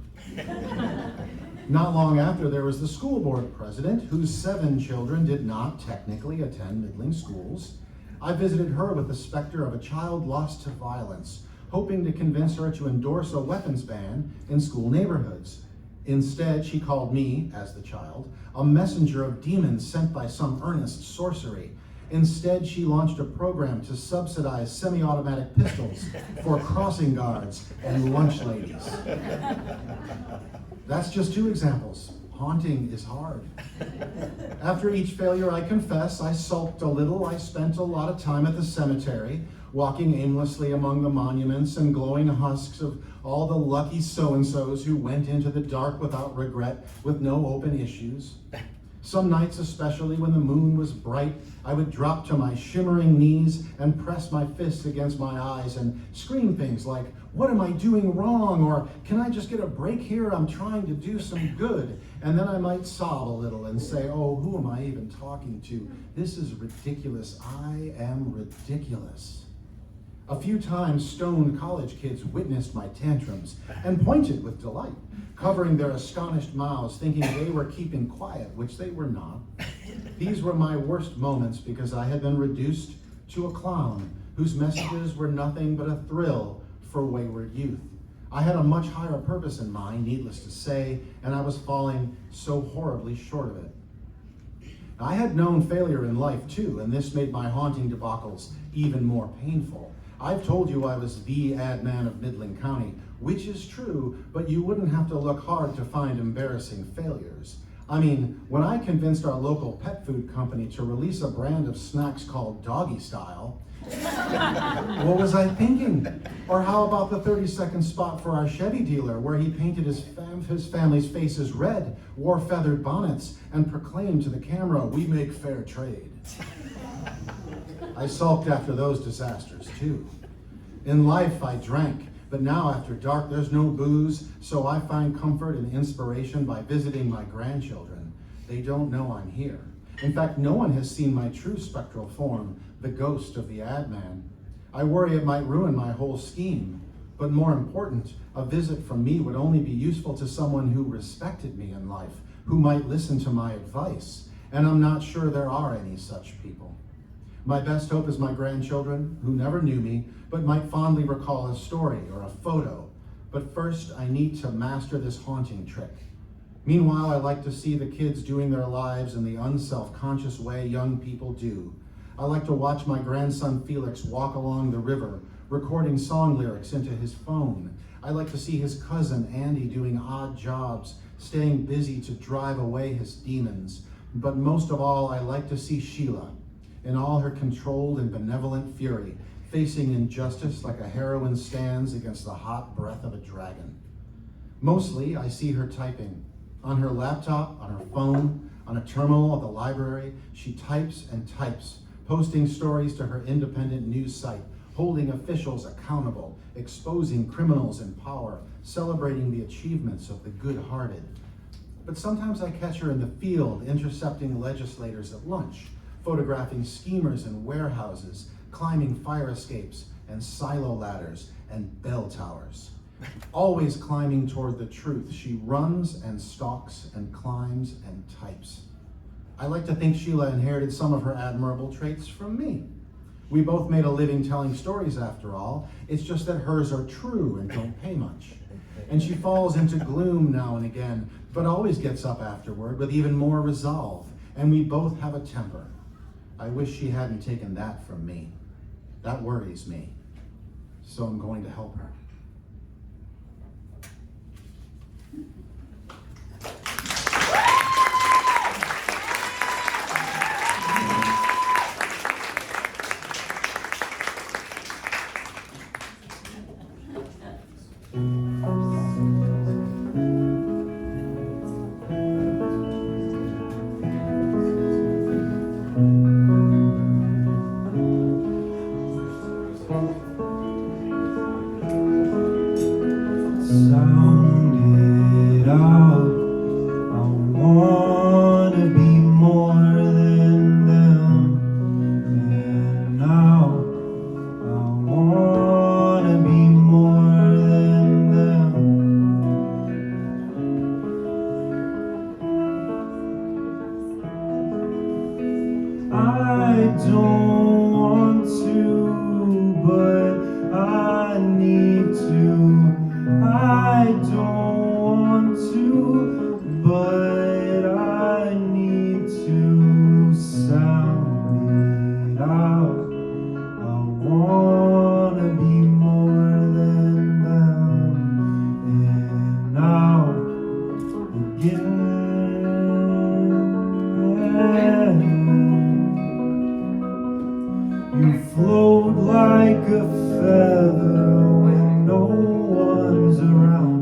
Speaker 1: Not long after, there was the school board president, whose 7 children did not technically attend Middling schools. I visited her with the specter of a child lost to violence, hoping to convince her to endorse a weapons ban in school neighborhoods. Instead, she called me, as the child, a messenger of demons sent by some earnest sorcery. Instead, she launched a program to subsidize semi-automatic pistols for crossing guards and lunch ladies. That's just 2 examples. Haunting is hard. After each failure, I confess, I sulked a little. I spent a lot of time at the cemetery, walking aimlessly among the monuments and glowing husks of all the lucky so-and-sos who went into the dark without regret, with no open issues. Some nights, especially when the moon was bright, I would drop to my shimmering knees and press my fists against my eyes and scream things like, "What am I doing wrong?" or "Can I just get a break here? I'm trying to do some good." And then I might sob a little and say, "Oh, who am I even talking to? This is ridiculous. I am ridiculous." A few times, stoned college kids witnessed my tantrums and pointed with delight, covering their astonished mouths, thinking they were keeping quiet, which they were not. These were my worst moments because I had been reduced to a clown whose messages were nothing but a thrill for wayward youth. I had a much higher purpose in mind, needless to say, and I was falling so horribly short of it. I had known failure in life too, and this made my haunting debacles even more painful. I've told you I was the ad man of Midland County, which is true, but you wouldn't have to look hard to find embarrassing failures. I mean, when I convinced our local pet food company to release a brand of snacks called Doggy Style, what was I thinking? Or how about the 30-second spot for our Chevy dealer where he painted his family's faces red, wore feathered bonnets, and proclaimed to the camera, "We make fair trade." I sulked after those disasters too. In life, I drank, but now after dark, there's no booze, so I find comfort and inspiration by visiting my grandchildren. They don't know I'm here. In fact, no one has seen my true spectral form, the ghost of the ad man. I worry it might ruin my whole scheme, but more important, a visit from me would only be useful to someone who respected me in life, who might listen to my advice, and I'm not sure there are any such people. My best hope is my grandchildren, who never knew me, but might fondly recall a story or a photo. But first, I need to master this haunting trick. Meanwhile, I like to see the kids doing their lives in the unself-conscious way young people do. I like to watch my grandson Felix walk along the river, recording song lyrics into his phone. I like to see his cousin Andy doing odd jobs, staying busy to drive away his demons. But most of all, I like to see Sheila, in all her controlled and benevolent fury, facing injustice like a heroine stands against the hot breath of a dragon. Mostly, I see her typing. On her laptop, on her phone, on a terminal at the library, she types and types, posting stories to her independent news site, holding officials accountable, exposing criminals in power, celebrating the achievements of the good-hearted. But sometimes I catch her in the field, intercepting legislators at lunch, photographing schemers in warehouses, climbing fire escapes and silo ladders and bell towers. Always climbing toward the truth, she runs and stalks and climbs and types. I like to think Sheila inherited some of her admirable traits from me. We both made a living telling stories after all. It's just that hers are true and don't pay much. And she falls into gloom now and again, but always gets up afterward with even more resolve. And we both have a temper. I wish she hadn't taken that from me. That worries me. So I'm going to help her.
Speaker 3: Sound it out. I wanna be more than them. And now I wanna be more than them. I don't want to, but I need to. I don't want to, but I need to sound it out. I wanna be more than them. And now again. You float like a feather when no one's around.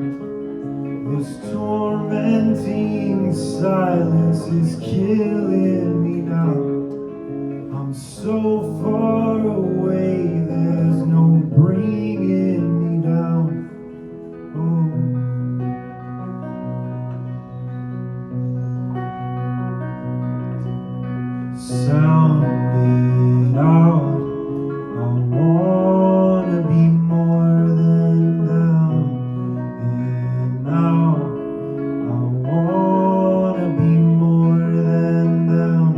Speaker 3: This tormenting silence is killing me now. I'm so far away, there's no bringing me down. Oh. Sound it out. I wanna be more than them. And now I wanna be more than them.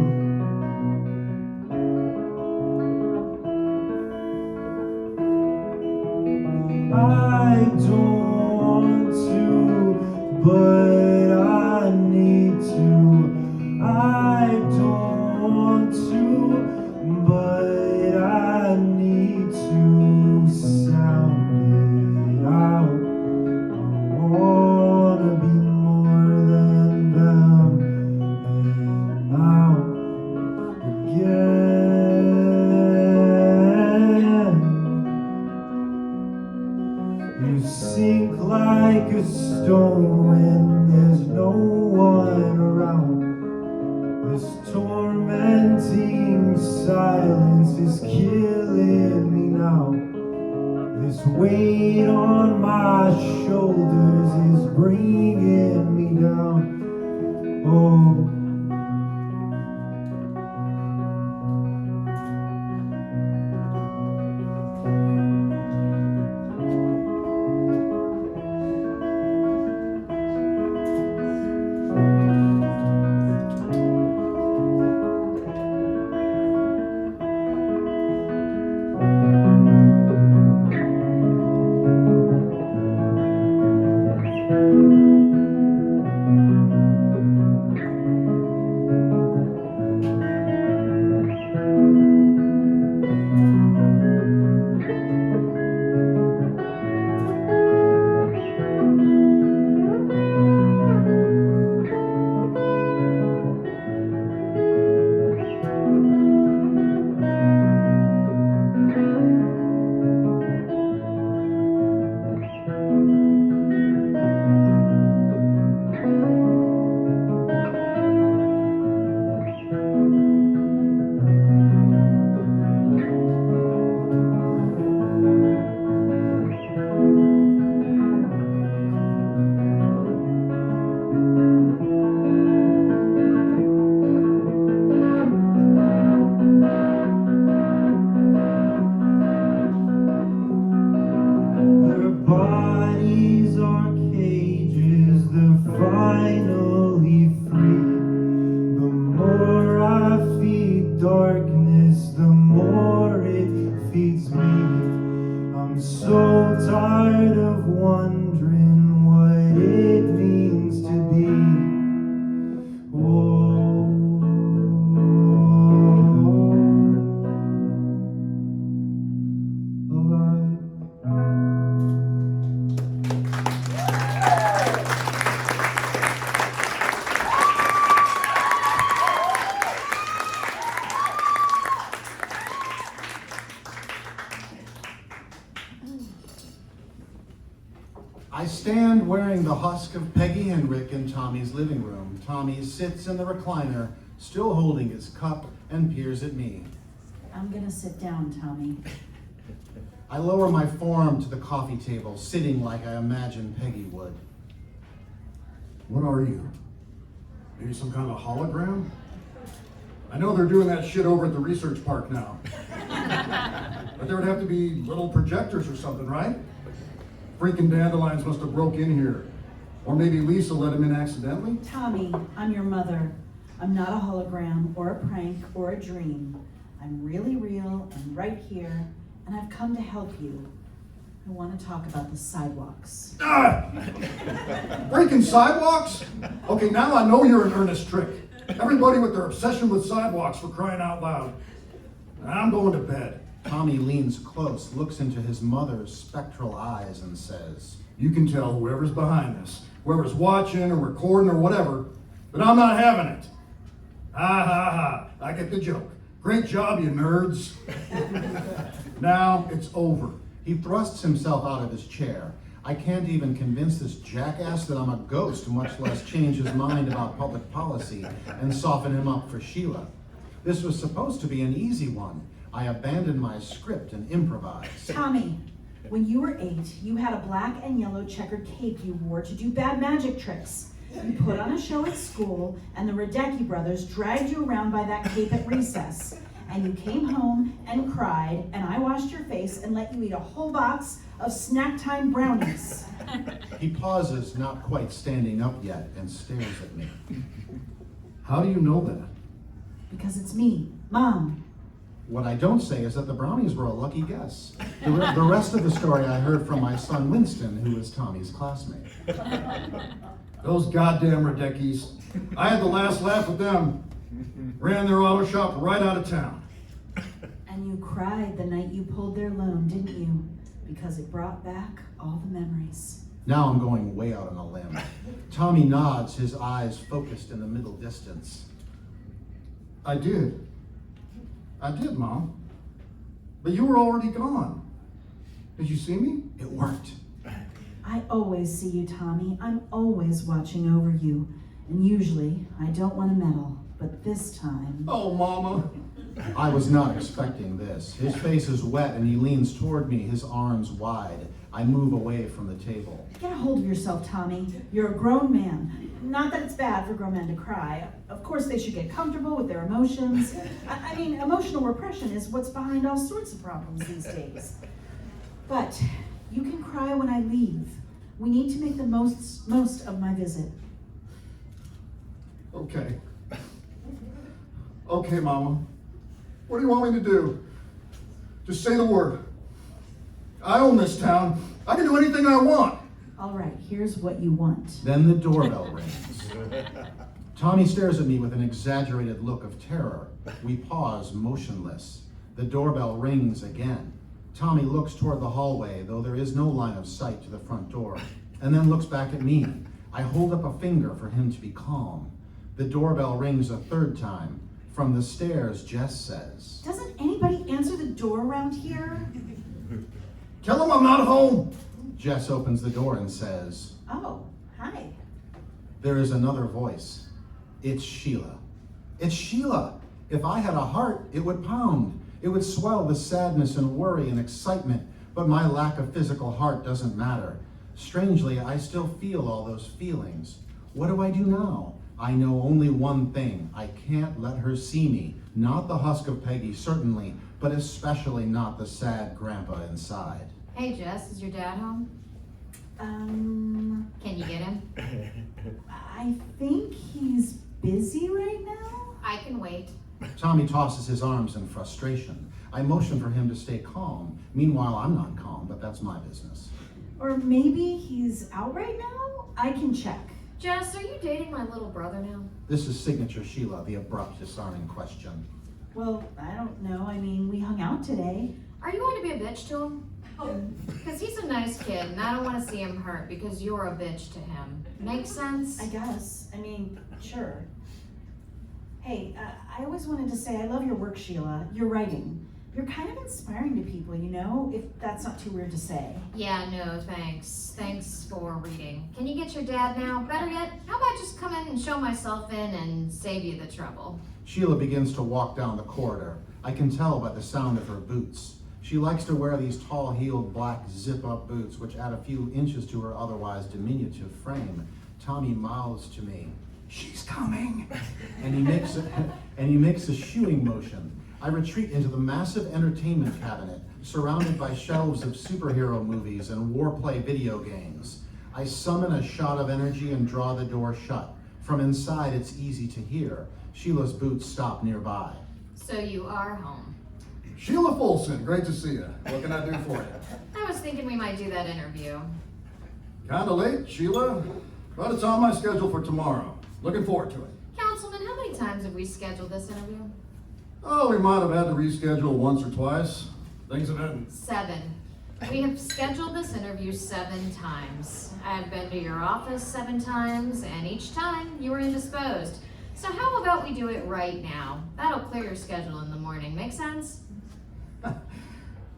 Speaker 3: I don't want to, but I need to. I don't want to. This tormenting silence is killing me now. This weight on my shoulders is bringing me down. Oh. Bodies are cages, they're finally free. The more I feed darkness, the more it feeds me. I'm so tired of wondering what it means to be. Alive.
Speaker 1: I stand wearing the husk of Peggy and Rick in Tommy's living room. Tommy sits in the recliner, still holding his cup, and peers at me.
Speaker 5: I'm gonna sit down, Tommy.
Speaker 1: I lower my form to the coffee table, sitting like I imagined Peggy would.
Speaker 4: What are you? Maybe some kind of hologram? I know they're doing that shit over at the research park now. But there would have to be little projectors or something, right? Freaking dandelions must have broke in here. Or maybe Lisa let him in accidentally?
Speaker 5: Tommy, I'm your mother. I'm not a hologram or a prank or a dream. I'm really real and right here, and I've come to help you. I want to talk about the sidewalks.
Speaker 4: Ah! Breaking sidewalks? Okay, now I know you're an earnest trick. Everybody with their obsession with sidewalks, for crying out loud. I'm going to bed.
Speaker 1: Tommy leans close, looks into his mother's spectral eyes, and says,
Speaker 4: You can tell whoever's behind this, whoever's watching or recording or whatever, that I'm not having it. Ha ha ha, I get the joke. Great job, you nerds. Now it's over.
Speaker 1: He thrusts himself out of his chair. I can't even convince this jackass that I'm a ghost, much less change his mind about public policy and soften him up for Sheila. This was supposed to be an easy one. I abandoned my script and improvised.
Speaker 5: Tommy, when you were 8, you had a black and yellow checkered cape you wore to do bad magic tricks. You put on a show at school, and the Radecki brothers dragged you around by that cape at recess. And you came home and cried, and I washed your face and let you eat a whole box of snack time brownies.
Speaker 1: He pauses, not quite standing up yet, and stares at me.
Speaker 4: How do you know that?
Speaker 5: Because it's me, Mom.
Speaker 1: What I don't say is that the brownies were a lucky guess. The rest of the story I heard from my son Winston, who is Tommy's classmate.
Speaker 4: Those goddamn Radeckis. I had the last laugh with them. Ran their auto shop right out of town.
Speaker 5: And you cried the night you pulled their loan, didn't you? Because it brought back all the memories.
Speaker 1: Now I'm going way out on a limb. Tommy nods, his eyes focused in the middle distance.
Speaker 4: I did, Mom. But you were already gone. Did you see me?
Speaker 1: It worked.
Speaker 5: I always see you, Tommy. I'm always watching over you. And usually, I don't want to meddle, but this time...
Speaker 4: Oh, Mama.
Speaker 1: I was not expecting this. His face is wet and he leans toward me, his arms wide. I move away from the table.
Speaker 5: Get a hold of yourself, Tommy. You're a grown man. Not that it's bad for grown men to cry. Of course, they should get comfortable with their emotions. I mean, emotional repression is what's behind all sorts of problems these days. But you can cry when I leave. We need to make the most of my visit.
Speaker 4: Okay. Okay, Mama. What do you want me to do? Just say the word. I own this town. I can do anything I want.
Speaker 5: All right, here's what you want.
Speaker 1: Then the doorbell rings. Tommy stares at me with an exaggerated look of terror. We pause, motionless. The doorbell rings again. Tommy looks toward the hallway, though there is no line of sight to the front door, and then looks back at me. I hold up a finger for him to be calm. The doorbell rings a third time. From the stairs, Jess says,
Speaker 5: Doesn't anybody answer the door around here?
Speaker 4: Tell him I'm not home.
Speaker 1: Jess opens the door and says,
Speaker 5: Oh, hi.
Speaker 1: There is another voice. It's Sheila. It's Sheila. If I had a heart, it would pound. It would swell with sadness and worry and excitement, but my lack of physical heart doesn't matter. Strangely, I still feel all those feelings. What do I do now? I know only one thing. I can't let her see me. Not the husk of Peggy, certainly, but especially not the sad grandpa inside.
Speaker 6: Hey Jess, is your dad home? Can you get him?
Speaker 5: I think he's busy right now.
Speaker 6: I can wait.
Speaker 1: Tommy tosses his arms in frustration. I motion for him to stay calm. Meanwhile, I'm not calm, but that's my business.
Speaker 5: Or maybe he's out right now? I can check.
Speaker 6: Jess, are you dating my little brother now?
Speaker 1: This is signature Sheila, the abrupt, disarming question.
Speaker 5: Well, I don't know. I mean, we hung out today.
Speaker 6: Are you going to be a bitch to him? Because he's a nice kid and I don't want to see him hurt because you're a bitch to him. Make sense?
Speaker 5: I guess. I mean, sure. Hey, I always wanted to say I love your work, Sheila. Your writing. You're kind of inspiring to people, you know, if that's not too weird to say.
Speaker 6: Yeah, no, thanks. Thanks for reading. Can you get your dad now? Better yet, how about just come in and show myself in and save you the trouble?
Speaker 1: Sheila begins to walk down the corridor. I can tell by the sound of her boots. She likes to wear these tall-heeled black zip-up boots, which add a few inches to her otherwise diminutive frame. Tommy mouths to me, "She's coming," and he makes a shooing motion. I retreat into the massive entertainment cabinet, surrounded by shelves of superhero movies and warplay video games. I summon a shot of energy and draw the door shut. From inside, it's easy to hear. Sheila's boots stop nearby.
Speaker 6: So you are home.
Speaker 4: Sheila Folson, great to see you. What can I do for you?
Speaker 6: I was thinking we might do that interview.
Speaker 4: Kinda late, Sheila, but it's on my schedule for tomorrow. Looking forward to it.
Speaker 6: Councilman, how many times have we scheduled this interview?
Speaker 4: Oh, we might have had to reschedule once or twice. Things have been...
Speaker 6: 7. We have scheduled this interview 7 times. I've been to your office 7 times, and each time you were indisposed. So how about we do it right now? That'll clear your schedule in the morning. Make sense?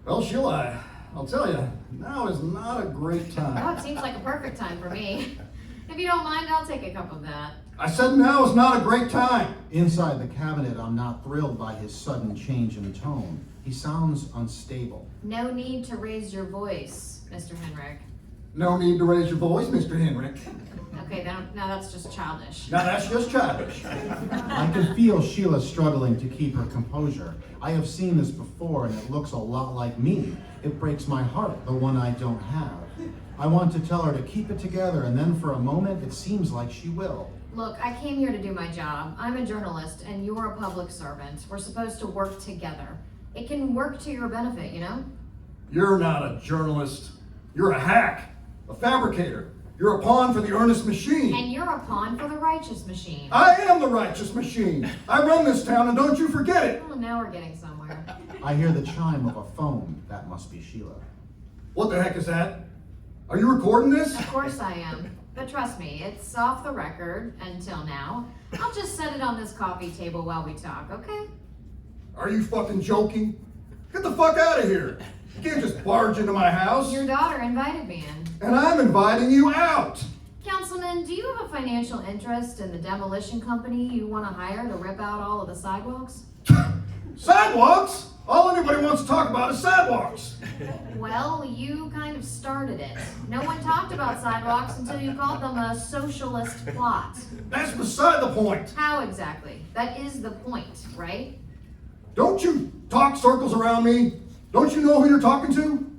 Speaker 4: Well, Sheila, I'll tell you, now is not a great
Speaker 6: Oh,
Speaker 4: time.
Speaker 6: it seems like a perfect time for me. If you don't mind, I'll take a cup of that.
Speaker 4: I said now is not a great time.
Speaker 1: Inside the cabinet, I'm not thrilled by his sudden change in tone. He sounds unstable.
Speaker 6: No need to raise your voice, Mr. Henrik.
Speaker 4: No need to raise your voice, Mr. Henrik.
Speaker 6: Okay, now that's just childish.
Speaker 4: Now that's just childish.
Speaker 1: I can feel Sheila struggling to keep her composure. I have seen this before, and it looks a lot like me. It breaks my heart, the one I don't have. I want to tell her to keep it together, and then for a moment, it seems like she will.
Speaker 6: Look, I came here to do my job. I'm a journalist, and you're a public servant. We're supposed to work together. It can work to your benefit, you know?
Speaker 4: You're not a journalist. You're a hack, a fabricator. You're a pawn for the earnest machine.
Speaker 6: And you're a pawn for the righteous machine.
Speaker 4: I am the righteous machine. I run this town, and don't you forget it.
Speaker 6: Oh, now we're getting somewhere.
Speaker 1: I hear the chime of a phone. That must be Sheila.
Speaker 4: What the heck is that? Are you recording this?
Speaker 6: Of course I am. But trust me, it's off the record until now. I'll just set it on this coffee table while we talk, okay?
Speaker 4: Are you fucking joking? Get the fuck out of here. You can't just barge into my house.
Speaker 6: Your daughter invited me in.
Speaker 4: And I'm inviting you out.
Speaker 6: Councilman, do you have a financial interest in the demolition company you want to hire to rip out all of the sidewalks?
Speaker 4: Sidewalks? All anybody wants to talk about is sidewalks.
Speaker 6: Well, you kind of started it. No one talked about sidewalks until you called them a socialist plot.
Speaker 4: That's beside the point.
Speaker 6: How exactly? That is the point, right?
Speaker 4: Don't you talk circles around me? Don't you know who you're talking to?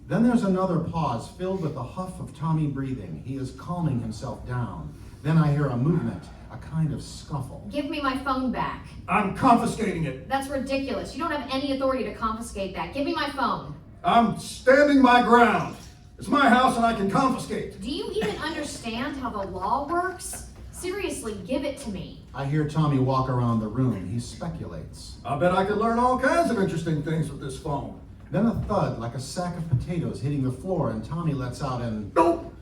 Speaker 1: Then there's another pause filled with the huff of Tommy breathing. He is calming himself down. Then I hear a movement, a kind of scuffle.
Speaker 6: Give me my phone back.
Speaker 4: I'm confiscating it.
Speaker 6: That's ridiculous. You don't have any authority to confiscate that. Give me my phone.
Speaker 4: I'm standing my ground. It's my house and I can confiscate.
Speaker 6: Do you even understand how the law works? Seriously, give it to me.
Speaker 1: I hear Tommy walk around the room. He speculates.
Speaker 4: I bet I could learn all kinds of interesting things with this phone.
Speaker 1: Then a thud like a sack of potatoes hitting the floor, and Tommy lets out an
Speaker 4: Nope.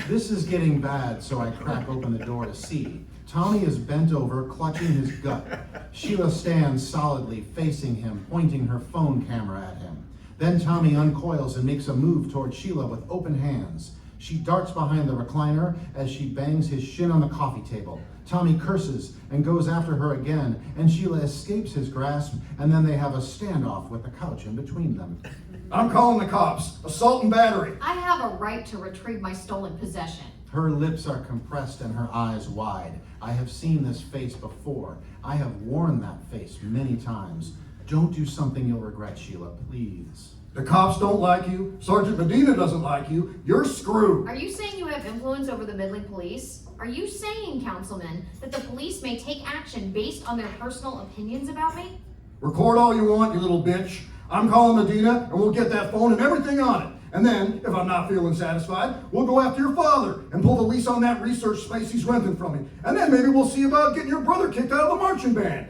Speaker 1: This is getting bad, so I crack open the door to see. Tommy is bent over, clutching his gut. Sheila stands solidly, facing him, pointing her phone camera at him. Then Tommy uncoils and makes a move toward Sheila with open hands. She darts behind the recliner as she bangs his shin on the coffee table. Tommy curses and goes after her again, and Sheila escapes his grasp, and then they have a standoff with the couch in between them.
Speaker 4: I'm calling the cops. Assault and battery.
Speaker 6: I have a right to retrieve my stolen possession.
Speaker 1: Her lips are compressed and her eyes wide. I have seen this face before. I have worn that face many times. Don't do something you'll regret, Sheila, please.
Speaker 4: The cops don't like you. Sergeant Medina doesn't like you. You're screwed.
Speaker 6: Are you saying you have influence over the Midland police? Are you saying, Councilman, that the police may take action based on their personal opinions about me?
Speaker 4: Record all you want, you little bitch. I'm calling Medina, and we'll get that phone and everything on it. And then, if I'm not feeling satisfied, we'll go after your father and pull the lease on that research space he's renting from me. And then maybe we'll see about getting your brother kicked out of the marching band.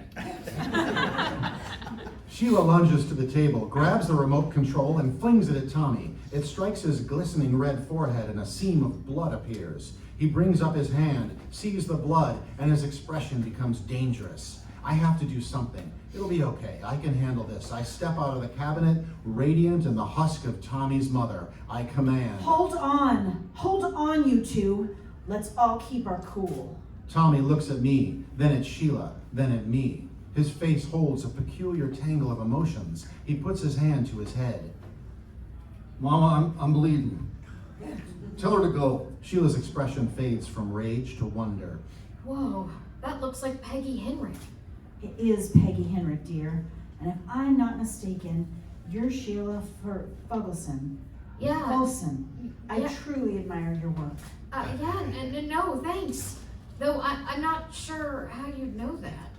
Speaker 1: Sheila lunges to the table, grabs the remote control, and flings it at Tommy. It strikes his glistening red forehead, and a seam of blood appears. He brings up his hand, sees the blood, and his expression becomes dangerous. I have to do something. It'll be okay. I can handle this. I step out of the cabinet, radiant in the husk of Tommy's mother. I command.
Speaker 5: Hold on. Hold on, you two. Let's all keep our cool.
Speaker 1: Tommy looks at me, then at Sheila, then at me. His face holds a peculiar tangle of emotions. He puts his hand to his head.
Speaker 4: Mama, I'm bleeding. Tell her to go.
Speaker 1: Sheila's expression fades from rage to wonder.
Speaker 6: Whoa, that looks like Peggy Henry.
Speaker 5: It is Peggy Henrik, dear. And if I'm not mistaken, you're Sheila Fugelson.
Speaker 6: Yeah.
Speaker 5: Fulson. I
Speaker 6: Yeah.
Speaker 5: truly admire your work.
Speaker 6: No, thanks. Though I'm not sure how you'd know that.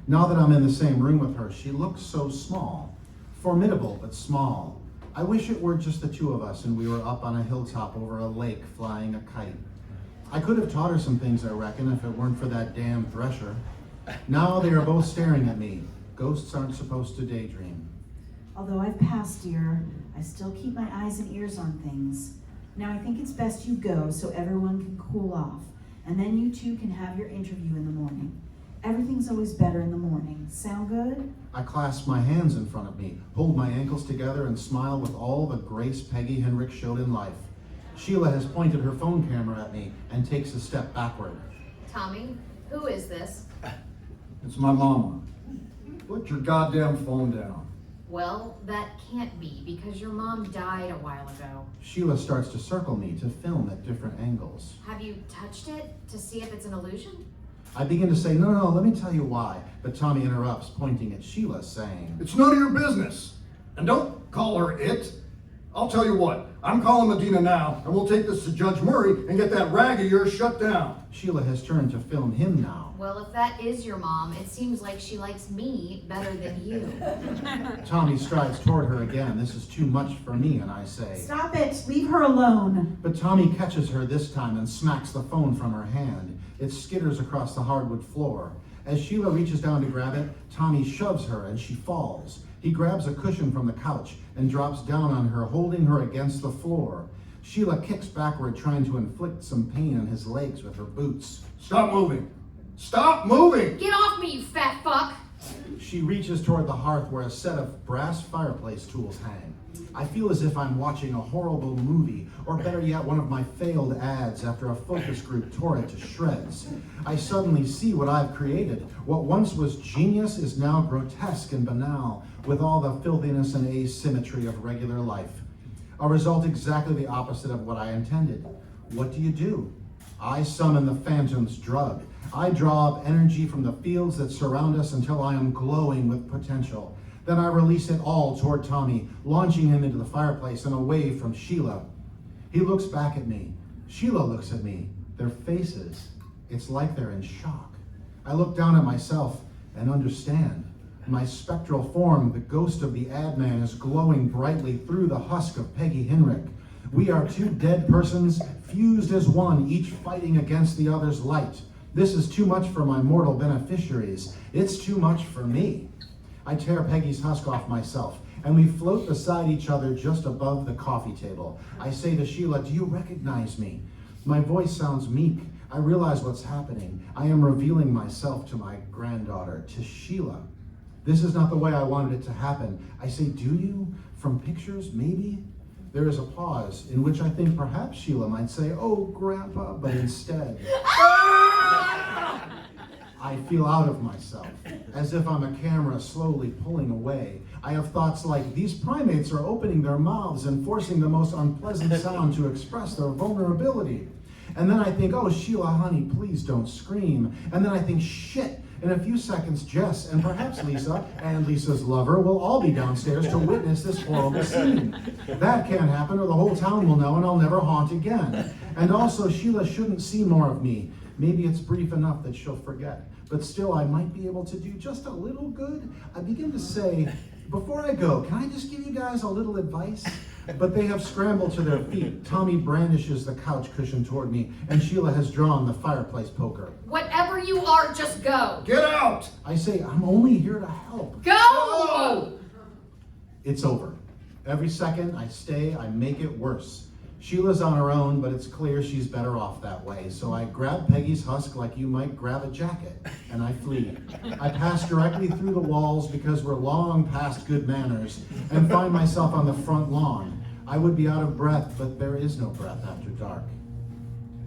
Speaker 1: Now that I'm in the same room with her, she looks so small. Formidable, but small. I wish it were just the two of us and we were up on a hilltop over a lake flying a kite. I could have taught her some things, I reckon, if it weren't for that damn thresher. Now they are both staring at me. Ghosts aren't supposed to daydream.
Speaker 5: Although I've passed, dear, I still keep my eyes and ears on things. Now I think it's best you go so everyone can cool off, and then you two can have your interview in the morning. Everything's always better in the morning. Sound good?
Speaker 1: I clasp my hands in front of me, hold my ankles together, and smile with all the grace Peggy Henrik showed in life. Sheila has pointed her phone camera at me and takes a step backward.
Speaker 6: Tommy, who is this?
Speaker 4: It's my mama. Put your goddamn phone down.
Speaker 6: Well, that can't be because your mom died a while ago.
Speaker 1: Sheila starts to circle me to film at different angles.
Speaker 6: Have you touched it to see if it's an illusion?
Speaker 1: I begin to say, no, let me tell you why. But Tommy interrupts, pointing at Sheila, saying,
Speaker 4: It's none of your business. And don't call her it. I'll tell you what, I'm calling Medina now, and we'll take this to Judge Murray and get that rag of yours shut down.
Speaker 1: Sheila has turned to film him now.
Speaker 6: Well, if that is your mom, it seems like she likes me better than you.
Speaker 1: Tommy strides toward her again. This is too much for me, and I say,
Speaker 5: Stop it! Leave her alone!
Speaker 1: But Tommy catches her this time and smacks the phone from her hand. It skitters across the hardwood floor. As Sheila reaches down to grab it, Tommy shoves her and she falls. He grabs a cushion from the couch and drops down on her, holding her against the floor. Sheila kicks backward, trying to inflict some pain on his legs with her boots.
Speaker 4: Stop moving. Stop moving!
Speaker 6: Get off me, you fat fuck!
Speaker 1: She reaches toward the hearth where a set of brass fireplace tools hang. I feel as if I'm watching a horrible movie, or better yet, one of my failed ads after a focus group tore it to shreds. I suddenly see what I've created. What once was genius is now grotesque and banal, with all the filthiness and asymmetry of regular life. A result exactly the opposite of what I intended. What do? I summon the phantom's drug. I draw up energy from the fields that surround us until I am glowing with potential. Then I release it all toward Tommy, launching him into the fireplace and away from Sheila. He looks back at me. Sheila looks at me. Their faces, it's like they're in shock. I look down at myself and understand. My spectral form, the ghost of the ad man, is glowing brightly through the husk of Peggy Hinrick. We are two dead persons, fused as one, each fighting against the other's light. This is too much for my mortal beneficiaries. It's too much for me. I tear Peggy's husk off myself, and we float beside each other just above the coffee table. I say to Sheila, do you recognize me? My voice sounds meek. I realize what's happening. I am revealing myself to my granddaughter, to Sheila. This is not the way I wanted it to happen. I say, do you? From pictures, maybe? There is a pause in which I think perhaps Sheila might say, oh, Grandpa, but instead, I feel out of myself, as if I'm a camera slowly pulling away. I have thoughts like, these primates are opening their mouths and forcing the most unpleasant sound to express their vulnerability. And then I think, oh, Sheila, honey, please don't scream. And then I think, shit, in a few seconds, Jess and perhaps Lisa and Lisa's lover will all be downstairs to witness this horrible scene. That can't happen or the whole town will know and I'll never haunt again. And also, Sheila shouldn't see more of me. Maybe it's brief enough that she'll forget. But still, I might be able to do just a little good. I begin to say, before I go, can I just give you guys a little advice? But they have scrambled to their feet. Tommy brandishes the couch cushion toward me, and Sheila has drawn the fireplace poker.
Speaker 6: Whatever you are, just go.
Speaker 4: Get out!
Speaker 1: I say, I'm only here to help.
Speaker 6: Go!
Speaker 1: It's over. Every second I stay, I make it worse. Sheila's on her own, but it's clear she's better off that way. So I grab Peggy's husk like you might grab a jacket, and I flee. I pass directly through the walls because we're long past good manners, and find myself on the front lawn. I would be out of breath, but there is no breath after dark.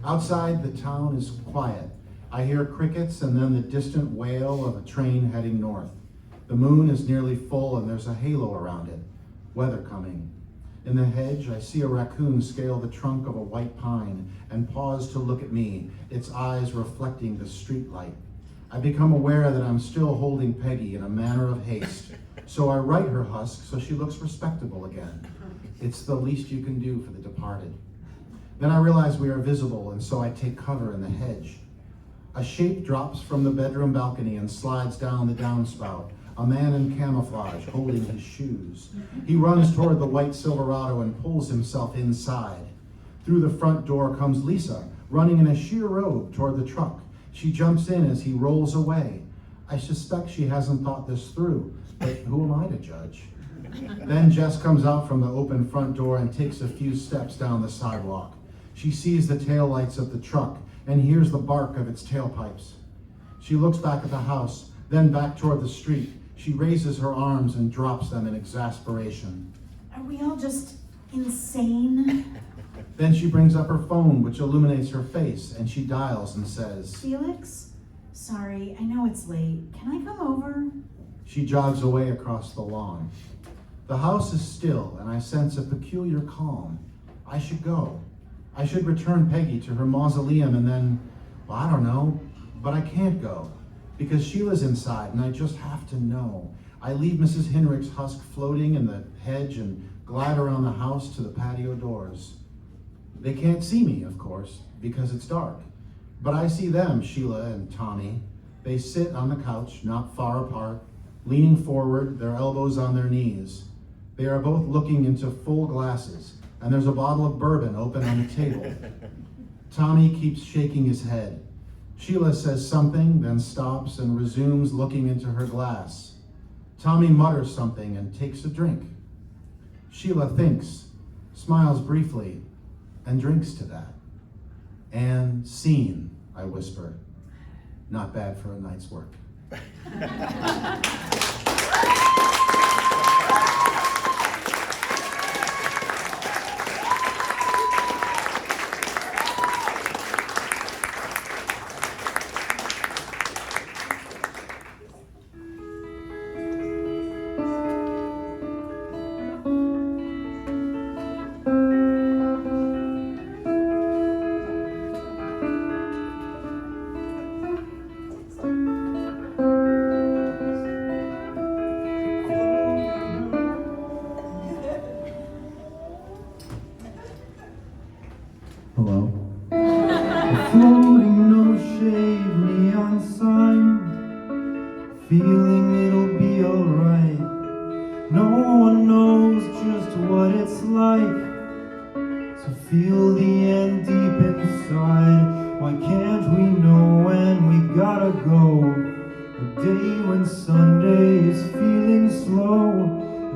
Speaker 1: Outside, the town is quiet. I hear crickets and then the distant wail of a train heading north. The moon is nearly full and there's a halo around it. Weather coming. In the hedge, I see a raccoon scale the trunk of a white pine and pause to look at me, its eyes reflecting the street light. I become aware that I'm still holding Peggy in a manner of haste, so I right her husk so she looks respectable again. It's the least you can do for the departed. Then I realize we are visible, and so I take cover in the hedge. A shape drops from the bedroom balcony and slides down the downspout. A man in camouflage holding his shoes. He runs toward the white Silverado and pulls himself inside. Through the front door comes Lisa, running in a sheer robe toward the truck. She jumps in as he rolls away. I suspect she hasn't thought this through, but who am I to judge? Then Jess comes out from the open front door and takes a few steps down the sidewalk. She sees the taillights of the truck and hears the bark of its tailpipes. She looks back at the house, then back toward the street. She raises her arms and drops them in exasperation.
Speaker 5: Are we all just insane?
Speaker 1: Then she brings up her phone, which illuminates her face, and she dials and says,
Speaker 5: Felix? Sorry, I know it's late. Can I come over?
Speaker 1: She jogs away across the lawn. The house is still, and I sense a peculiar calm. I should go. I should return Peggy to her mausoleum and then, well, I don't know, but I can't go. Because Sheila's inside, and I just have to know. I leave Mrs. Hinrich's husk floating in the hedge and glide around the house to the patio doors. They can't see me, of course, because it's dark. But I see them, Sheila and Tommy. They sit on the couch, not far apart, leaning forward, their elbows on their knees. They are both looking into full glasses, and there's a bottle of bourbon open on the table. Tommy keeps shaking his head. Sheila says something, then stops and resumes looking into her glass. Tommy mutters something and takes a drink. Sheila thinks, smiles briefly, and drinks to that. And scene, I whisper. Not bad for a night's work.
Speaker 3: feeling it'll be alright. No one knows just what it's like to feel the end deep inside. Why can't we know when we gotta go? A day when Sunday is feeling slow,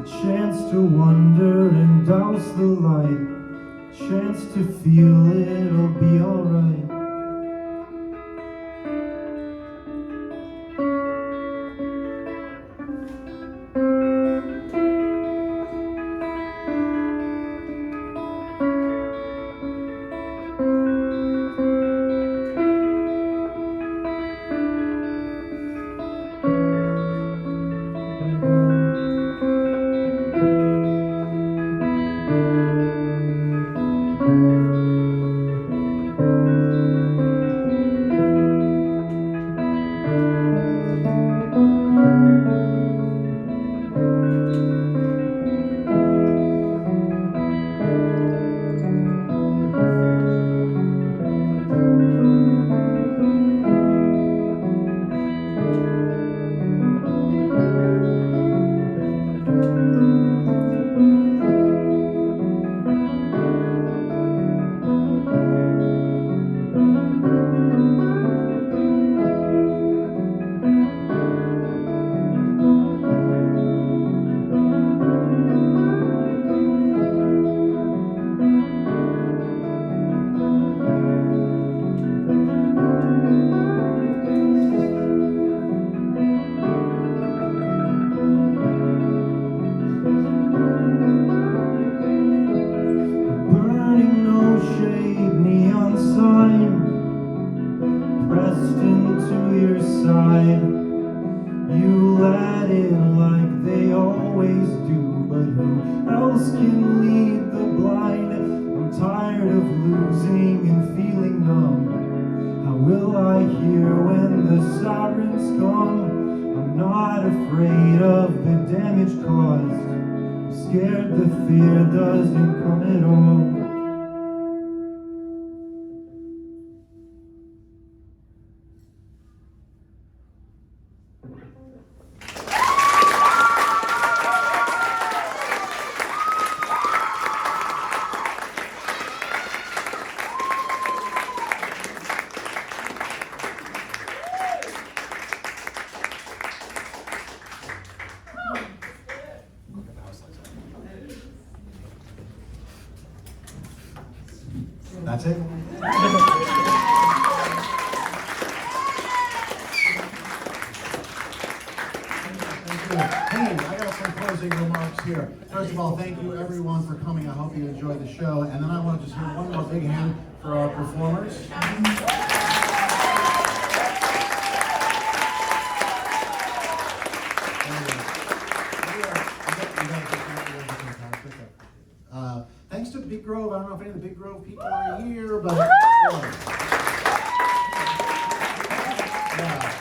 Speaker 3: a chance to wonder and douse the light, chance to feel it'll be alright. Burning no shade neon sign pressed into your side. You let it like they always do, but who else can lead the blind? I'm tired of losing and feeling numb. How will I hear when the sirens come? I'm not afraid of the damage caused. I'm scared the fear doesn't come at all.
Speaker 1: That's it? Hey, I got some closing remarks here. First of all, thank you everyone for coming. I hope you enjoyed the show. And then I want to just hear one more big hand for our performers. Thanks to Big Grove. I don't know if any of the Big Grove people are here, but yeah.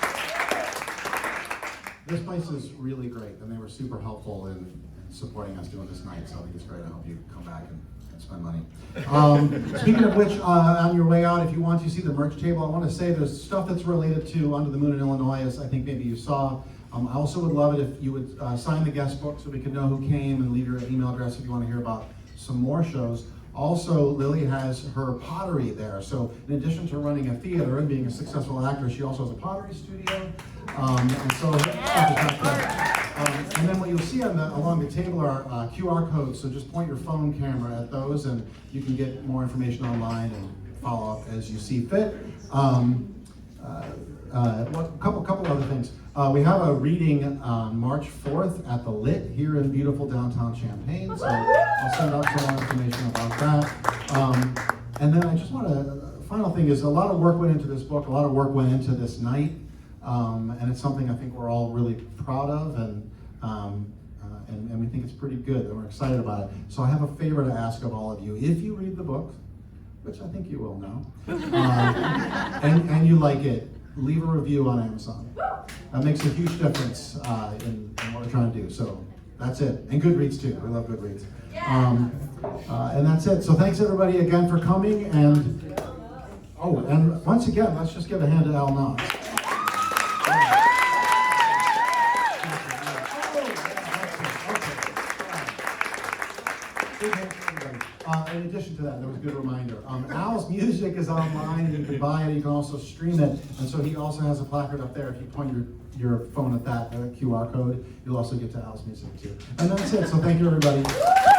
Speaker 1: This place is really great, and they were super helpful in supporting us doing this night, so I think it's great. I hope you come back and spend money. Speaking of which, on your way out, if you want to see the merch table, I want to say there's stuff that's related to Under the Moon in Illinois, as I think maybe you saw. I also would love it if you would sign the guest book so we can know who came, and leave your email address if you want to hear about some more shows. Also, Lily has her pottery there. So in addition to running a theater and being a successful actress, she also has a pottery studio. And so and then what you'll see along the table are QR codes. So just point your phone camera at those and you can get more information online and follow up as you see fit. Couple other things. We have a reading on March 4th at the Lit here in beautiful downtown Champaign. So I'll send out some more information about that. And then I just want to, final thing is a lot of work went into this book, a lot of work went into this night. And it's something I think we're all really proud of, and we think it's pretty good, and we're excited about it. So I have a favor to ask of all of you. If you read the book, which I think you will now, and you like it, leave a review on Amazon. That makes a huge difference in what we're trying to do. So that's it. And Goodreads too. We love Goodreads. And that's it. So thanks everybody again for coming. And once again, let's just give a hand to Al Knox. in addition to that, that was a good reminder. Al's music is online, and you can buy it, you can also stream it, and so he also has a placard up there. If you point your phone at that QR code, you'll also get to Al's music too. And that's it, so thank you, everybody.